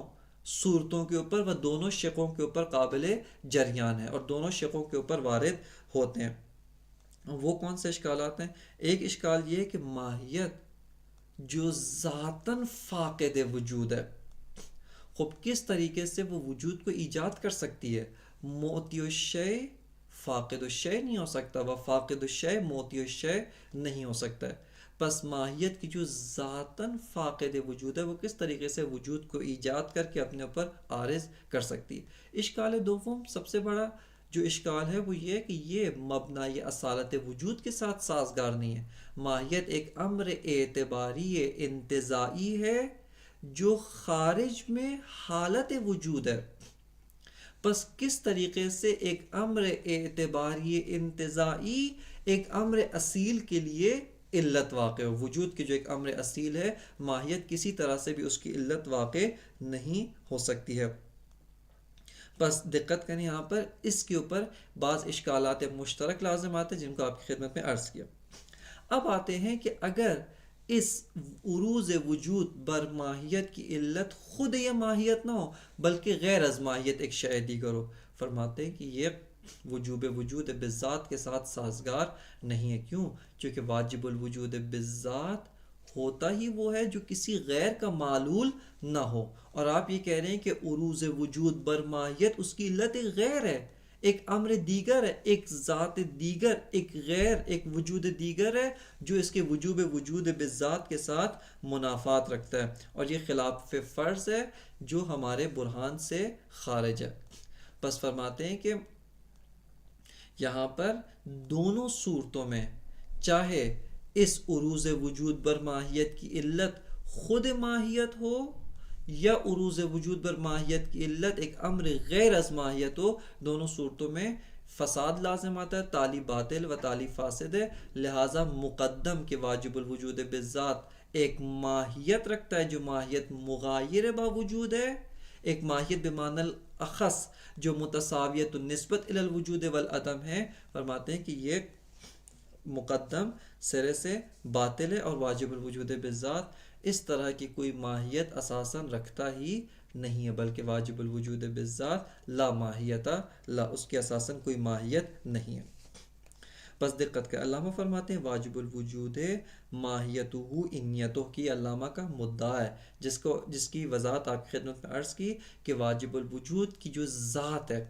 صورتوں کے اوپر و دونوں شقوں کے اوپر قابل جریان ہیں اور دونوں شقوں کے اوپر وارد ہوتے ہیں۔ وہ کون سے اشکالات ہیں؟ ایک اشکال یہ کہ ماہیت جو ذاتاً فاقد وجود ہے، خب کس طریقے سے وہ وجود کو ایجاد کر سکتی ہے؟ موتی الشیء فاقد الشیء نہیں ہو سکتا، وہ فاقد الشیء موتی الشیء نہیں ہو سکتا ہے۔ پس ماہیت کی جو ذاتاً فاقد وجود ہے وہ کس طریقے سے وجود کو ایجاد کر کے اپنے اوپر عارض کر سکتی ہے؟ اشکال دوم سب سے بڑا جو اشکال ہے وہ یہ کہ یہ مبنی اصالت وجود کے ساتھ سازگار نہیں ہے۔ ماہیت ایک امر اعتباری انتزاعی ہے جو خارج میں حالت وجود ہے، پس کس طریقے سے ایک امر اعتباری انتزاعی ایک امر اصیل کے لیے علت واقع ہو؟ وجود کی جو ایک امر اصیل ہے، ماہیت کسی طرح سے بھی اس کی علت واقع نہیں ہو سکتی ہے۔ بس دقت کریں یہاں پر، اس کے اوپر بعض اشکالات مشترک لازم آتے ہیں جن کو آپ کی خدمت میں عرض کیا۔ اب آتے ہیں کہ اگر اس عروض وجود بر ماہیت کی علت خود یہ ماہیت نہ ہو بلکہ غیر از ماہیت ایک شے دیگر ہو، فرماتے ہیں کہ یہ وجوب وجود بالذات کے ساتھ سازگار نہیں ہے۔ کیوں؟ چونکہ واجب الوجود بالذات ہوتا ہی وہ ہے جو کسی غیر کا معلول نہ ہو، اور آپ یہ کہہ رہے ہیں کہ عروض وجود بر ماہیت اس کی علت ایک غیر ہے، ایک امر دیگر ہے، ایک ذات دیگر، ایک غیر، ایک وجود دیگر ہے جو اس کے وجوب وجود بالذات کے ساتھ منافات رکھتا ہے، اور یہ خلاف فرض ہے جو ہمارے برہان سے خارج ہے۔ بس فرماتے ہیں کہ یہاں پر دونوں صورتوں میں چاہے اس عروض وجود بر ماہیت کی علت خود ماہیت ہو یا عروض وجود بر ماہیت کی علت ایک امر غیر از ماہیت ہو، دونوں صورتوں میں فساد لازم آتا ہے، تعلی باطل و تعلی فاسد ہے، لہٰذا مقدم کے واجب الوجود بالذات ایک ماہیت رکھتا ہے جو ماہیت مغایر با وجود ہے، ایک ماہیت بمعنی الاخص جو متساویت النسبت الی الوجود والعدم ہے۔ فرماتے ہیں کہ یہ مقدم سرے سے باطل ہے اور واجب الوجود بالذات اس طرح کی کوئی ماہیت اساساً رکھتا ہی نہیں ہے، بلکہ واجب الوجود بالذات لا ماہیت لا، اس کی اساساً کوئی ماہیت نہیں ہے۔ بس دقت کا علامہ فرماتے ہیں واجب الوجود ماہیتہ انیتہ کی علامہ کا مدعا ہے، جس کی وضاحت آپ کی خدمت میں عرض کی کہ واجب الوجود کی جو ذات ہے،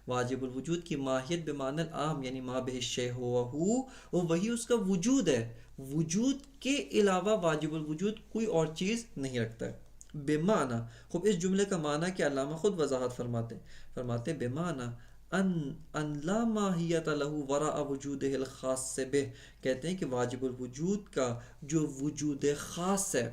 واجب الوجود کی ماہیت بمعنی العام یعنی ما بہ الشیء ہوا ہو، وہی اس کا وجود ہے، وجود کے علاوہ واجب الوجود کوئی اور چیز نہیں رکھتا ہے۔ بمعنی، خوب اس جملے کا معنی کہ علامہ خود وضاحت فرماتے بمعنی ان لا ماہیت لہ وراء وجودہ الخاص بہ، کہتے ہیں کہ واجب الوجود کا جو وجود خاص ہے،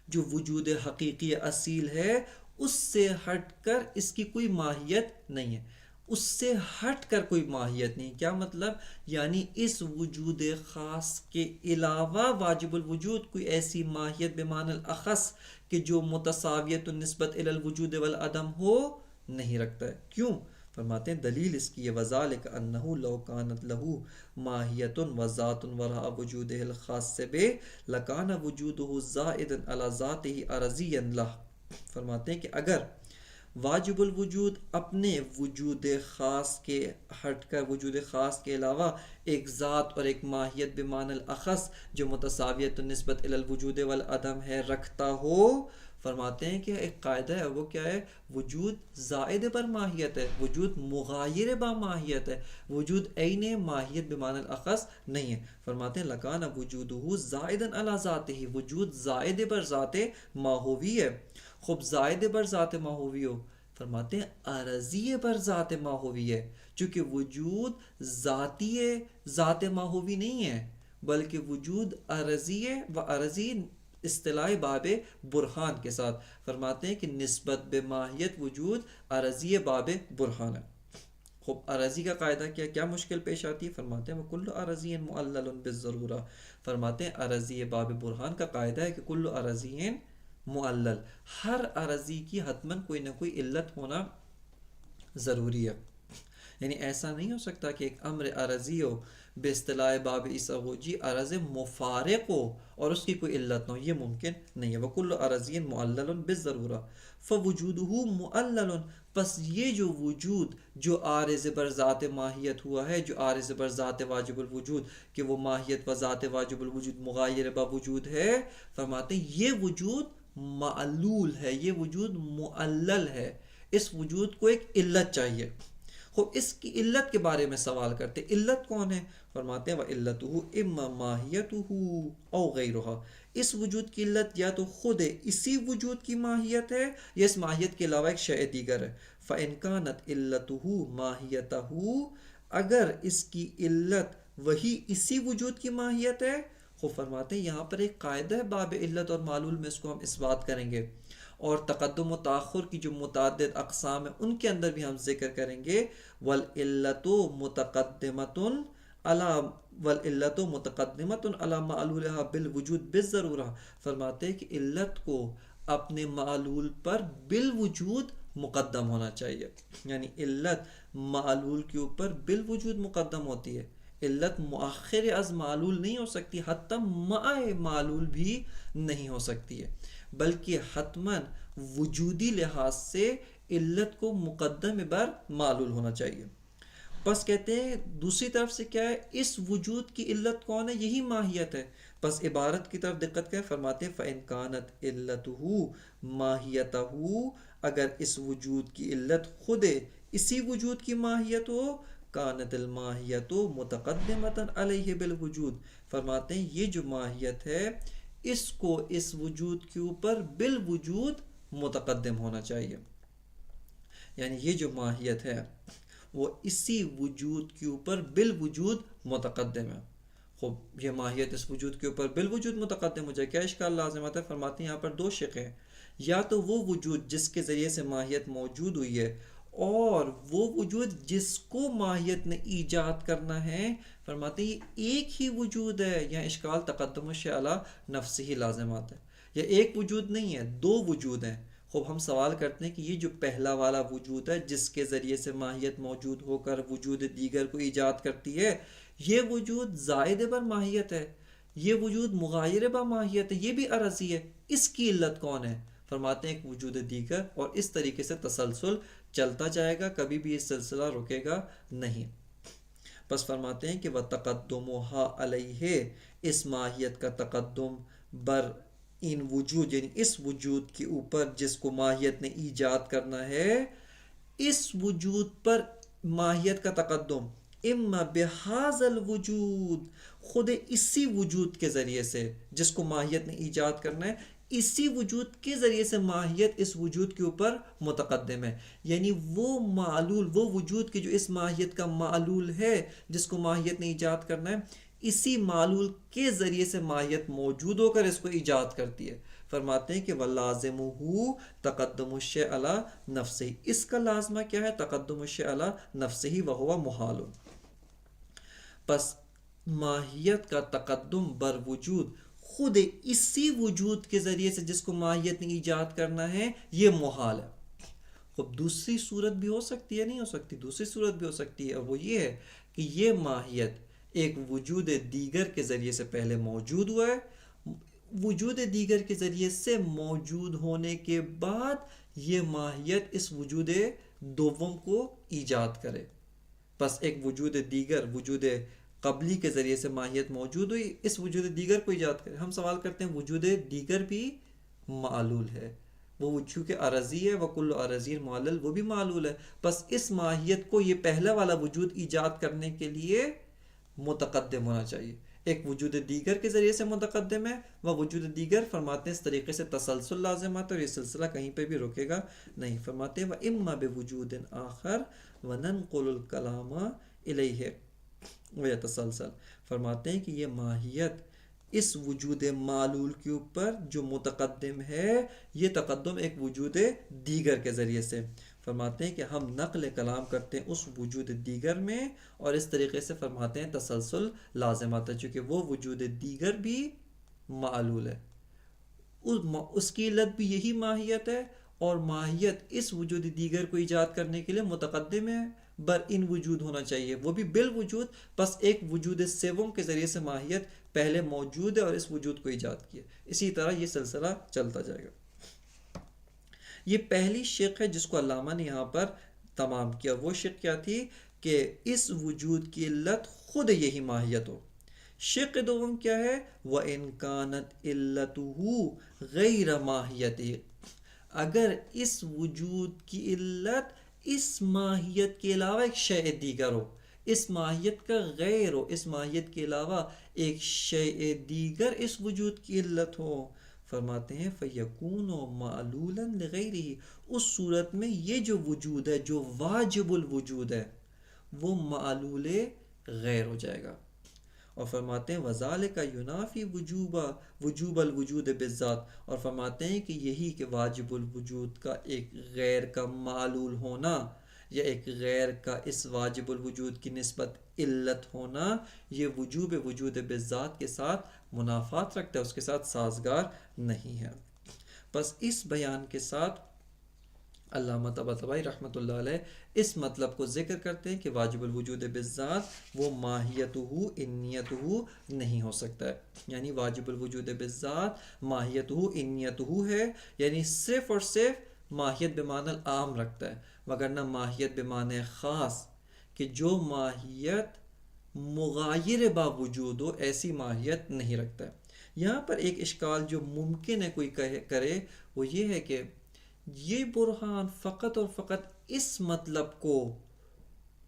جو وجود حقیقی اصیل ہے، اس سے ہٹ کر اس کی کوئی ماہیت نہیں ہے۔ اس سے ہٹ کر کوئی ماہیت نہیں. کیا مطلب؟ یعنی اس وجود خاص کے علاوہ واجب الوجود کوئی ایسی ماہیت بمعنی الاخص کہ جو متساویت النسبت الی الوجود والعدم ہو نہیں رکھتا ہے. کیوں؟ فرماتے ہیں دلیل اس کی وذالک انہ لو کانت لہ ماہیت و ذات وراء وجودہ الخاص بہ لکان وجودہ زائدا علی ذاتہ عرضیا لہ. فرماتے ہیں کہ اگر واجب الوجود اپنے وجود خاص کے ہٹ کر وجود خاص کے علاوہ ایک ذات اور ایک ماہیت بمعنی الاخص جو متساویت النسبت الی الوجود والعدم ہے رکھتا ہو، فرماتے ہیں کہ ایک قاعدہ ہے، وہ کیا ہے؟ وجود زائد بر ماہیت ہے، وجود مغایر با ماہیت ہے، وجود عین ماہیت بمعنی الاخص نہیں ہے. فرماتے ہیں لکان وجودہ زائدا علی ذاتہ، وجود زائد بر ذات ماہوی ہے. خوب زائد بر ذات ماہوی ہو، فرماتے ہیں عرضی بر ذات ماہوی ہے، چونکہ وجود ذاتی ذات ماہوی نہیں ہے بلکہ وجود عرضی ہے، و عرضی اصطلاح باب برہان کے ساتھ. فرماتے ہیں کہ نسبت بے ماہیت وجود عرضی باب برہان ہے. خوب عرضی کا قاعدہ کیا مشکل پیش آتی ہے؟ فرماتے ہیں وکل عرضی معلل بالضرورہ. فرماتے ہیں عرضی باب برہان کا قاعدہ ہے کہ کل عرضی معلل، ہر عرضی کی حتماً کوئی نہ کوئی علت ہونا ضروری ہے. یعنی ایسا نہیں ہو سکتا کہ ایک امر عرضی ہو بے اصطلاح باب عیسیٰ عرض مفارق ہو اور اس کی کوئی علت نہ ہو، یہ ممکن نہیں ہے. وکل عرضی معلل بالضرورہ فوجودہ معلل، پس یہ جو وجود جو عارض بر ذات ماہیت ہوا ہے، جو عارض بر ذات واجب الوجود کہ وہ ماہیت و ذات واجب الوجود مغایر با وجود ہے، فرماتے ہیں یہ وجود معلول ہے، یہ وجود معلل ہے. اس وجود کو ایک علت چاہیے. خوب اس کی علت کے بارے میں سوال کرتے، علت کون ہے؟ فرماتے ہیں وَعِلَّتُهُ اِمَّا مَاهِيَتُهُ أَوْ غَيْرُهَا، اس وجود کی علت یا تو خود اسی وجود کی ماہیت ہے یا اس ماہیت کے علاوہ ایک شے دیگر ہے. فَإِنْ كَانَتْ عِلَّتُهُ مَاهِيَتَهُ، اگر اس کی علت وہی اسی وجود کی ماہیت ہے. خوب فرماتے ہیں یہاں پر ایک قاعدہ ہے باب علت اور معلول میں، اس کو ہم اس بات کریں گے اور تقدم و تاخر کی جو متعدد اقسام ہیں ان کے اندر بھی ہم ذکر کریں گے. وَالْعِلَّةُ مُتَقَدِّمَةٌ عَلَى مَعْلُولِهَا بِالْوُجُودِ بِالضَّرُورَةِ. فرماتے ہیں کہ علت کو اپنے معلول پر بالوجود مقدم ہونا چاہیے. یعنی علت معلول کے اوپر بالوجود مقدم ہوتی ہے. علت مؤخر از معلول نہیں ہو سکتی، حتی مع معلول بھی نہیں ہو سکتی ہے، بلکہ حتماً وجودی لحاظ سے علت کو مقدم بر معلول ہونا چاہیے. بس کہتے ہیں دوسری طرف سے کیا ہے؟ اس وجود کی علت کون ہے؟ یہی ماہیت ہے. بس عبارت کی طرف دقت کریں، فرماتے ہیں فَإِنْ كَانَتْ عِلَّتُهُ مَاهِيَتَهُ، اگر اس وجود کی علت خود اسی وجود کی ماہیت ہو، کانت الماہیت متقدمۃ علیہ بالوجود. فرماتے ہیں یہ جو ماہیت ہے اس کو اس وجود کے اوپر بالوجود متقدم ہونا چاہیے. یعنی یہ جو ماہیت ہے وہ اسی وجود کے اوپر بالوجود متقدم ہے. خوب یہ ماہیت اس وجود کے اوپر بالوجود متقدم ہو جائے، کیا اشکال لازم آتا ہے؟ فرماتے ہیں یہاں پر دو شق ہیں، یا تو وہ وجود جس کے ذریعے سے ماہیت موجود ہوئی ہے اور وہ وجود جس کو ماہیت نے ایجاد کرنا ہے. فرماتے ہیں یہ ایک ہی وجود ہے. یہاں اشکال تقدم الشیء علی نفسہ ہی لازم آتا ہے. یہ ایک وجود نہیں ہے، دو وجود ہیں. خوب ہم سوال کرتے ہیں کہ یہ جو پہلا والا وجود ہے جس کے ذریعے سے ماہیت موجود ہو کر وجود دیگر کو ایجاد کرتی ہے، یہ وجود زائد بر ماہیت ہے، یہ وجود مغایر با ماہیت ہے، یہ بھی عرضی ہے. اس کی علت کون ہے؟ فرماتے ہیں ایک وجود دیگر، اور اس طریقے سے تسلسل چلتا جائے گا، کبھی بھی یہ سلسلہ رکے گا نہیں. بس فرماتے ہیں کہ وَتَقَدُّمُهَا عَلَيْهِ، اس ماہیت کا تقدم بر ان وجود یعنی اس وجود کے اوپر جس کو ماہیت نے ایجاد کرنا ہے، اس وجود پر ماہیت کا تقدم اما بہذا الوجود، خود اسی وجود کے ذریعے سے جس کو ماہیت نے ایجاد کرنا ہے، اسی وجود کے ذریعے سے ماہیت اس وجود کے اوپر متقدم ہے. یعنی وہ معلول، وہ وجود کی جو اس ماہیت کا معلول ہے جس کو ماہیت نے ایجاد کرنا ہے، اسی معلول کے ذریعے سے ماہیت موجود ہو کر اس کو ایجاد کرتی ہے. فرماتے ہیں کہ وَلَازِمُهُ تَقَدُّمُ الشَّيْءِ عَلَى نَفْسِهِ، اس کا لازمہ کیا ہے؟ تقدم الشیء علی نفسه وهو محال. پس ماہیت کا تقدم بر وجود خود اسی وجود کے ذریعے سے جس کو ماہیت نے ایجاد کرنا ہے یہ محال ہے. خب دوسری صورت بھی ہو سکتی ہے، نہیں ہو سکتی؟ دوسری صورت بھی ہو سکتی ہے، اور وہ یہ ہے کہ یہ ماہیت ایک وجود دیگر کے ذریعے سے پہلے موجود ہوا ہے، وجود دیگر کے ذریعے سے موجود ہونے کے بعد یہ ماہیت اس وجود دوم کو ایجاد کرے. پس ایک وجود دیگر، وجود قبلی کے ذریعے سے ماہیت موجود ہوئی، اس وجود دیگر کو ایجاد کرے. ہم سوال کرتے ہیں وجود دیگر بھی معلول ہے، وہ چونکہ عرضی ہے، وکل عرضی معلل، وہ بھی معلول ہے. پس اس ماہیت کو یہ پہلا والا وجود ایجاد کرنے کے لیے متقدم ہونا چاہیے. ایک وجود دیگر کے ذریعے سے متقدم ہے، وہ وجود دیگر فرماتے ہیں اس طریقے سے تسلسل لازم آتا ہے، اور یہ سلسلہ کہیں پہ بھی رکے گا نہیں. فرماتے ہیں وَإِمَّا بِوُجُودٍ آخر وَنَنْقُلُ الْكَلَامَ إِلَيْهِ وَيَتَسَلْسَلْ. فرماتے ہیں کہ یہ ماہیت اس وجود معلول کے اوپر جو متقدم ہے، یہ تقدم ایک وجود دیگر کے ذریعے سے. فرماتے ہیں کہ ہم نقل کلام کرتے ہیں اس وجود دیگر میں، اور اس طریقے سے فرماتے ہیں تسلسل لازم آتا ہے، چونکہ وہ وجود دیگر بھی معلول ہے، اس کی علت بھی یہی ماہیت ہے، اور ماہیت اس وجود دیگر کو ایجاد کرنے کے لیے متقدم ہے بر ان وجود ہونا چاہیے، وہ بھی بالوجود. پس ایک وجود سوم کے ذریعے سے ماہیت پہلے موجود ہے اور اس وجود کو ایجاد کیا. اسی طرح یہ سلسلہ چلتا جائے گا. یہ پہلی شق ہے جس کو علامہ نے یہاں پر تمام کیا. وہ شق کیا تھی؟ کہ اس وجود کی علت خود یہی ماہیت ہو. شق دوم کیا ہے؟ وَإِن كَانَتْ عِلَّتُهُ غَيْرَ مَاهِيَتِهِ، اگر اس وجود کی علت اس ماہیت کے علاوہ ایک شیء دیگر ہو، اس ماہیت کا غیر ہو، اس ماہیت کے علاوہ ایک شیء دیگر اس وجود کی علت ہو. فرماتے ہیں فَيَكُونُ مَعْلُولًا لِغَيْرِهِ، اس صورت میں یہ جو وجود ہے، جو واجب الوجود ہے، وہ معلول غیر ہو جائے گا. اور فرماتے ہیں وَذَلِكَ يُنَافِي وُجُوبَ الْوُجُودِ بِالذَّاتِ، اور فرماتے ہیں کہ یہی کہ واجب الوجود کا ایک غیر کا معلول ہونا، یا ایک غیر کا اس واجب الوجود کی نسبت علت ہونا، یہ وجوب وجود بالذات کے ساتھ منافات رکھتا ہے، اس کے ساتھ سازگار نہیں ہے. پس اس بیان کے ساتھ علامہ طباطبائی رحمۃ اللہ علیہ اس مطلب کو ذکر کرتے ہیں کہ واجب الوجود بالذات وہ ماہیتہ انیتہ نہیں ہو سکتا ہے. یعنی واجب الوجود بالذات ماہیتہ انیتہ ہے، یعنی صرف اور صرف ماہیت بمعنی العام رکھتا ہے، وگرنہ ماہیت بمعنی خاص، کہ جو ماہیت مغایر با وجود ہو، ایسی ماہیت نہیں رکھتا ہے. یہاں پر ایک اشکال جو ممکن ہے کوئی کرے، وہ یہ ہے کہ یہ برہان فقط اور فقط اس مطلب کو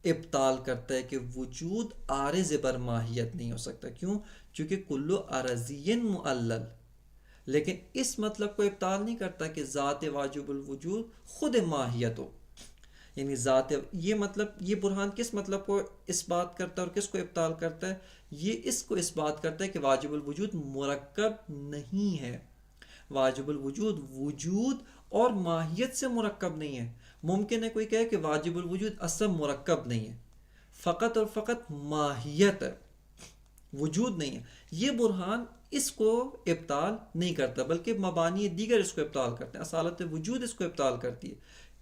ابطال کرتا ہے کہ وجود عارض بر ماہیت نہیں ہو سکتا. کیوں؟ چونکہ کلو عرضی معلل. لیکن اس مطلب کو ابطال نہیں کرتا کہ ذات واجب الوجود خود ماہیت ہو. یعنی ذات، یہ مطلب، یہ برہان کس مطلب کو اس بات کرتا ہے اور کس کو ابطال کرتا ہے؟ یہ اس کو اس بات کرتا ہے کہ واجب الوجود مرکب نہیں ہے. واجب الوجود وجود اور ماہیت سے مرکب نہیں ہے. ممکن ہے کوئی کہے کہ واجب الوجود اصلا مرکب نہیں ہے، فقط اور فقط ماہیت ہے، وجود نہیں ہے. یہ برہان اس کو ابطال نہیں کرتا، بلکہ مبانی دیگر اس کو ابطال کرتے ہیں. اصالت وجود اس کو ابطال کرتی ہے.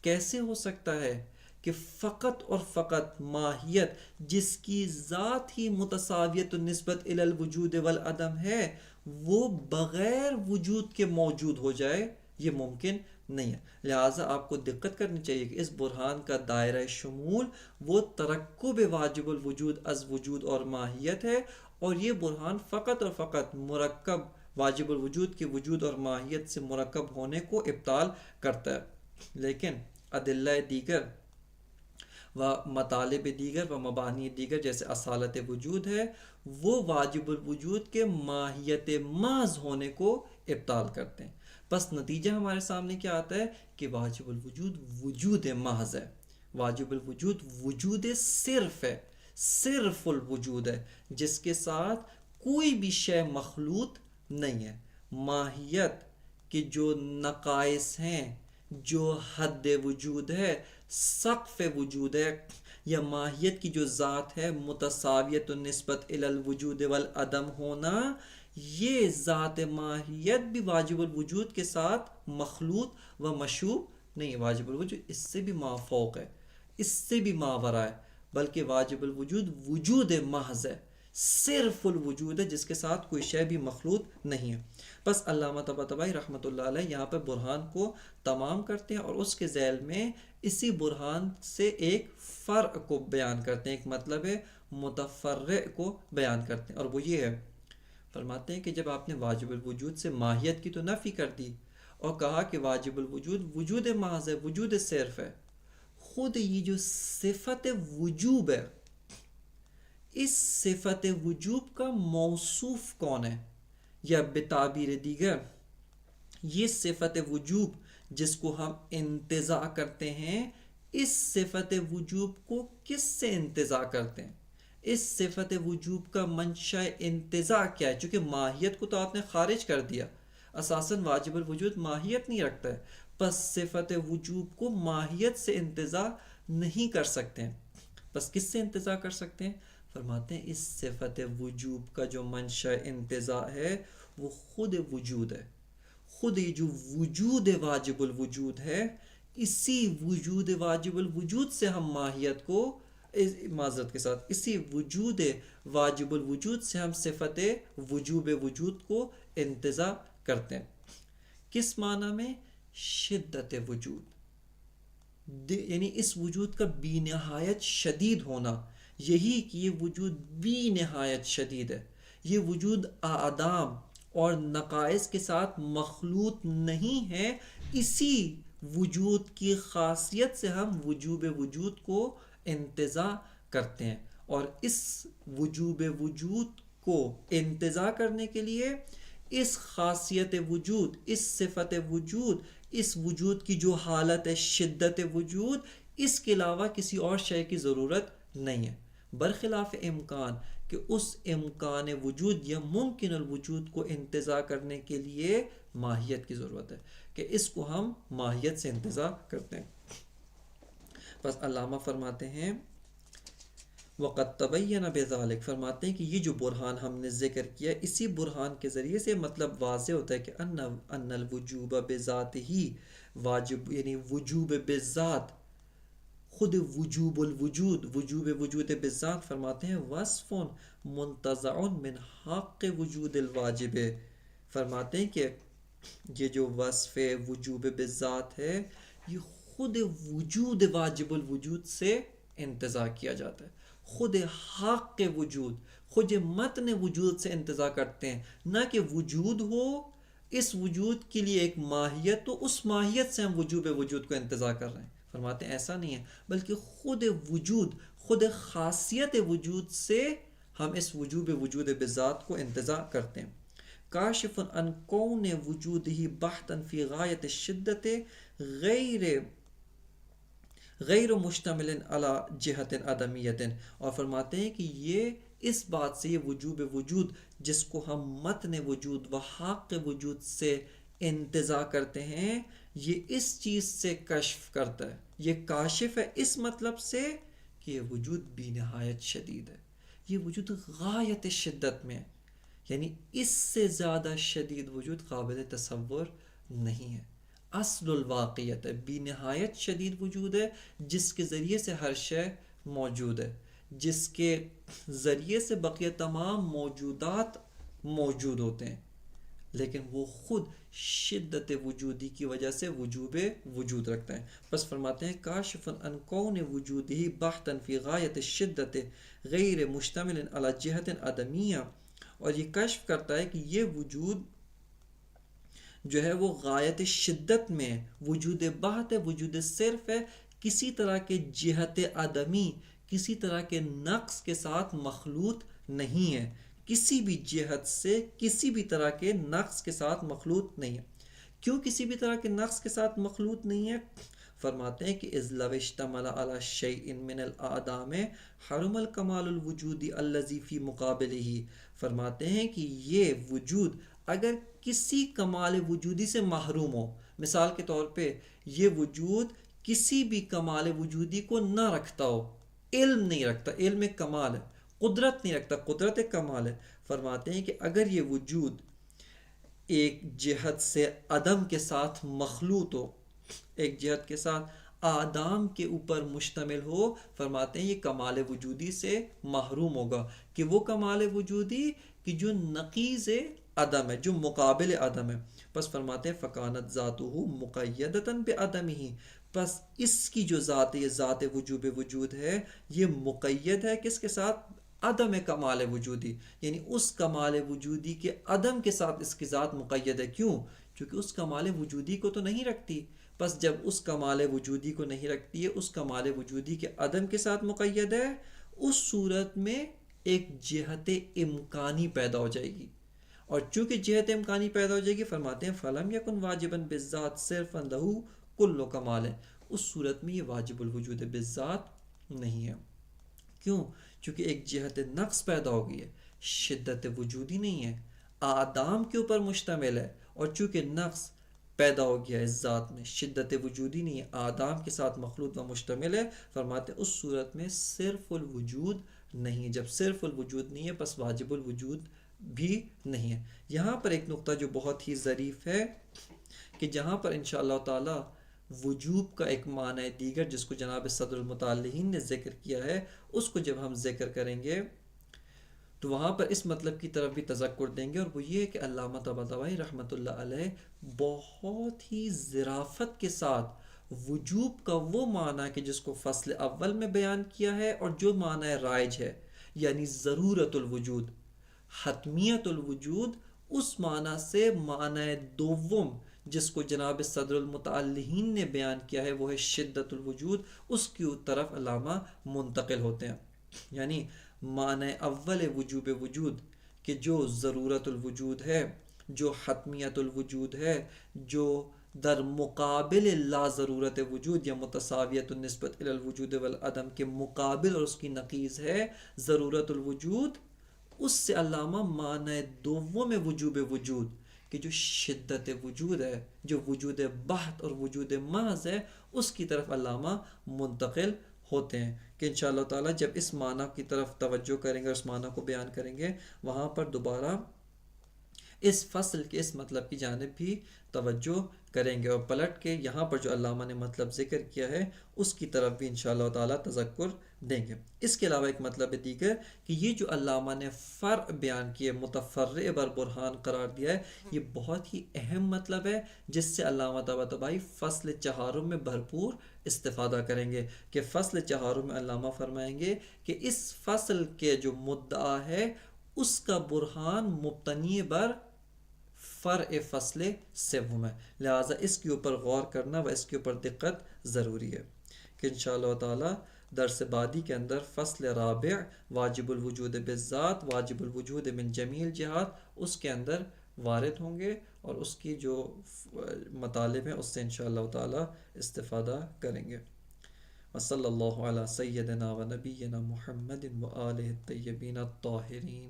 کیسے ہو سکتا ہے کہ فقط اور فقط ماہیت جس کی ذات ہی متساویت نسبت الی الوجود والعدم ہے، وہ بغیر وجود کے موجود ہو جائے؟ یہ ممکن نہیں ہے. لہٰذا آپ کو دقت کرنی چاہیے کہ اس برہان کا دائرہ شمول وہ ترکب واجب الوجود از وجود اور ماہیت ہے، اور یہ برہان فقط اور فقط مرکب واجب الوجود کے وجود اور ماہیت سے مرکب ہونے کو ابطال کرتا ہے. لیکن ادلہ دیگر و مطالب دیگر و مبانی دیگر جیسے اصالت وجود ہے، وہ واجب الوجود کے ماہیت محض ہونے کو ابطال کرتے ہیں. بس نتیجہ ہمارے سامنے کیا آتا ہے کہ واجب الوجود وجود محض ہے، واجب الوجود وجود صرف ہے، صرف الوجود ہے، جس کے ساتھ کوئی بھی شے مخلوط نہیں ہے. ماہیت کہ جو نقائص ہیں، جو حد وجود ہے، سقف وجود ہے، یا ماہیت کی جو ذات ہے متساویت النسبت الی الوجود والعدم ہونا، یہ ذات ماہیت بھی واجب الوجود کے ساتھ مخلوط و مشوب نہیں ہے۔ واجب الوجود اس سے بھی مافوق ہے، اس سے بھی ماورا ہے، بلکہ واجب الوجود وجود محض ہے، صرف الوجود ہے جس کے ساتھ کوئی شے بھی مخلوط نہیں ہے۔ بس علامہ طباطبائی رحمۃ اللہ علیہ یہاں پہ برہان کو تمام کرتے ہیں، اور اس کے ذیل میں اسی برہان سے ایک فرع کو بیان کرتے ہیں، ایک مطلب ہے متفرع کو بیان کرتے ہیں، اور وہ یہ ہے، فرماتے ہیں کہ جب آپ نے واجب الوجود سے ماہیت کی تو نفی کر دی اور کہا کہ واجب الوجود وجود محض ہے، وجود صرف ہے، خود یہ جو صفت وجوب ہے، اس صفت وجوب کا موصوف کون ہے؟ یا بتعبیر دیگر یہ صفت وجوب جس کو ہم انتزاع کرتے ہیں، اس صفت وجوب کو کس سے انتزاع کرتے ہیں؟ اس صفت وجوب کا منشأ انتزاع کیا ہے؟ چونکہ ماہیت کو تو آپ نے خارج کر دیا، اساساً واجب الوجود ماہیت نہیں رکھتا ہے، پس صفت وجوب کو ماہیت سے انتزاع نہیں کر سکتے ہیں، پس کس سے انتزاع کر سکتے ہیں؟ فرماتے ہیں اس صفت وجوب کا جو منشأ انتزاع ہے وہ خود وجود ہے، خود یہ جو وجود واجب الوجود ہے، اسی وجود واجب الوجود سے ہم ماہیت کو، معذرت کے ساتھ اسی وجود واجب الوجود سے ہم صفت وجوب وجود کو انتزاع کرتے ہیں۔ کس معنی میں؟ شدت وجود، یعنی اس وجود کا بی نہایت شدید ہونا، یہی کہ یہ وجود بی نہایت شدید ہے، یہ وجود اعدام اور نقائص کے ساتھ مخلوط نہیں ہے، اسی وجود کی خاصیت سے ہم وجوب وجود کو انتزاع کرتے ہیں، اور اس وجوب وجود کو انتزاع کرنے کے لیے اس خاصیت وجود، اس صفت وجود، اس وجود کی جو حالت ہے شدت وجود، اس کے علاوہ کسی اور شے کی ضرورت نہیں ہے، برخلاف امکان کہ اس امکان وجود یا ممکن الوجود کو انتزاع کرنے کے لیے ماہیت کی ضرورت ہے، کہ اس کو ہم ماہیت سے انتزاع کرتے ہیں۔ بس علامہ فرماتے ہیں وَقَدْ تَبَيَّنَ بِذَلِكَ، فرماتے ہیں کہ یہ جو برہان ہم نے ذکر کیا، اسی برہان کے ذریعے سے مطلب واضح ہوتا ہے کہ ان الوجوب بذات ہی، واجب یعنی وجوب بذات، خود وجوب الوجود، وجوب وجود بذات، فرماتے ہیں وصف منتزع من حق وجود الواجب، فرماتے ہیں کہ یہ جو وصف وجوب بذات ہے یہ خود وجود واجب الوجود سے انتزاع کیا جاتا ہے، خود حق وجود، خود متن وجود سے انتزاع کرتے ہیں، نہ کہ وجود ہو، اس وجود کے لیے ایک ماہیت تو اس ماہیت سے ہم وجوب وجود کو انتزاع کر رہے ہیں، فرماتے ہیں ایسا نہیں ہے، بلکہ خود وجود، خود خاصیت وجود سے ہم اس وجوب وجود بذات کو انتزاع کرتے ہیں۔ کاشف عن کون وجودہ بحثا فی غایت الشدت غیر مشتمل علی جہت عدمیت، اور فرماتے ہیں کہ یہ اس بات سے، یہ وجوب وجود جس کو ہم متن وجود و حق وجود سے انتزاع کرتے ہیں، یہ اس چیز سے کشف کرتا ہے، یہ کاشف ہے اس مطلب سے کہ یہ وجود بی نہایت شدید ہے، یہ وجود غایت شدت میں ہے، یعنی اس سے زیادہ شدید وجود قابل تصور نہیں ہے، اصل الواقعیت ہے، بی نہایت شدید وجود ہے جس کے ذریعے سے ہر شے موجود ہے، جس کے ذریعے سے بقیہ تمام موجودات موجود ہوتے ہیں، لیکن وہ خود شدت وجودی کی وجہ سے وجوب وجود رکھتا ہے۔ بس فرماتے ہیں کاشف عن کون وجودہ بحثا فی غایت الشدت غیر مشتمل علی جہت عدمیہ، اور یہ کشف کرتا ہے کہ یہ وجود جو ہے وہ غایت شدت میں وجود بحت ہے، وجود صرف ہے، کسی طرح کے جہت عدمی، کسی طرح کے نقص کے ساتھ مخلوط نہیں ہے، کسی بھی جہت سے کسی بھی طرح کے نقص کے ساتھ مخلوط نہیں ہے۔ کیوں کسی بھی طرح کے نقص کے ساتھ مخلوط نہیں ہے؟ فرماتے ہیں کہ اذ لو اشتمل علی شیء من الاعدام حرم الکمال الوجودی الذی فی مقابلہ، فرماتے ہیں کہ یہ وجود اگر کسی کمال وجودی سے محروم ہو. مثال کے طور پہ یہ وجود کسی بھی کمال وجودی کو نہ رکھتا ہو. علم نہیں رکھتا، علم ایک کمال ہے. قدرت نہیں رکھتا، قدرت ایک کمال ہے. فرماتے ہیں کہ اگر یہ وجود ایک جہت سے عدم کے ساتھ مخلوط ہو، ایک جہت کے ساتھ آدام کے اوپر مشتمل ہو، فرماتے ہیں یہ کمال وجودی سے محروم ہوگا. کہ وہ کمال وجودی کہ جو نقیض عدم ہے، جو مقابل عدم ہے. پس فرماتے ہیں فکانت ذاتہ مقیدتاً بعدمہ، پس اس کی جو ذات ہے، یہ ذات وجوب وجود ہے، یہ مقید ہے کس کے ساتھ؟ عدم کمال وجودی. یعنی اس کمال وجودی کے عدم کے ساتھ اس کی ذات مقید ہے. کیوں؟ چونکہ اس کمال وجودی کو تو نہیں رکھتی. پس جب اس کمال وجودی کو نہیں رکھتی ہے، اس کمال وجودی کے عدم کے ساتھ مقید ہے، اس صورت میں ایک جہت امکانی پیدا ہو جائے گی. اور چونکہ جہت امکانی پیدا ہو جائے گی، فرماتے ہیں فلم یکن واجباً بالذات صرفاً لہو کل کمال ہے، اس صورت میں یہ واجب الوجود بالذات نہیں ہے. کیوں؟ چونکہ ایک جہت نقص پیدا ہو گئی ہے، شدت وجودی نہیں ہے، آدام کے اوپر مشتمل ہے. اور چونکہ نقص پیدا ہو گیا اس ذات میں، شدت وجودی نہیں ہے، آدام کے ساتھ مخلوط و مشتمل ہے، فرماتے ہیں اس صورت میں صرف الوجود نہیں ہے. جب صرف الوجود نہیں ہے، پس واجب الوجود بھی نہیں ہے. یہاں پر ایک نقطہ جو بہت ہی ظریف ہے کہ جہاں پر انشاءاللہ تعالی وجوب کا ایک معنی دیگر جس کو جناب صدر المتعلقین نے ذکر کیا ہے، اس کو جب ہم ذکر کریں گے تو وہاں پر اس مطلب کی طرف بھی تذکر دیں گے. اور وہ یہ ہے کہ علامہ طباطبائی رحمۃ اللہ علیہ بہت ہی ظرافت کے ساتھ وجوب کا وہ معنی کہ جس کو فصل اول میں بیان کیا ہے اور جو معنی رائج ہے، یعنی ضرورت الوجود، حتمیت الوجود، اس معنی سے معنی دوم جس کو جناب صدر المتعلقین نے بیان کیا ہے، وہ ہے شدت الوجود، اس کی طرف علامہ منتقل ہوتے ہیں. یعنی معنی اول وجوب وجود کہ جو ضرورت الوجود ہے، جو حتمیت الوجود ہے، جو در مقابل لا ضرورت وجود یا متساویت النسبت الی الوجود والعدم کے مقابل اور اس کی نقیض ہے ضرورت الوجود، اس سے علامہ معنی دوم وجوب وجود کہ جو شدت وجود ہے، جو وجود بحت اور وجود محض ہے، اس کی طرف علامہ منتقل ہوتے ہیں. کہ انشاءاللہ تعالی جب اس معنی کی طرف توجہ کریں گے، اس معنی کو بیان کریں گے، وہاں پر دوبارہ اس فصل کے اس مطلب کی جانب بھی توجہ کریں گے، اور پلٹ کے یہاں پر جو علامہ نے مطلب ذکر کیا ہے اس کی طرف بھی انشاءاللہ تعالی تذکر دیں گے. اس کے علاوہ ایک مطلب دیگر کہ یہ جو علامہ نے فرع بیان کیے، متفرع بر برہان قرار دیا ہے، یہ بہت ہی اہم مطلب ہے جس سے علامہ طباطبائی فصل چہارم میں بھرپور استفادہ کریں گے. کہ فصل چہارم میں علامہ فرمائیں گے کہ اس فصل کے جو مدعا ہے اس کا برہان مبتنی بر فرع فصل سوم ہے، لہٰذا اس کے اوپر غور کرنا و اس کے اوپر دقت ضروری ہے. کہ انشاءاللہ تعالی درس بعدی کے اندر فصل رابع واجب الوجود بالذات، واجب الوجود من جمیل جہات، اس کے اندر وارد ہوں گے اور اس کی جو مطالب ہیں اس سے انشاءاللہ تعالی استفادہ کریں گے. وصلی اللہ علی سیدنا و نبینا محمد و آلہ الطیبین الطاہرین.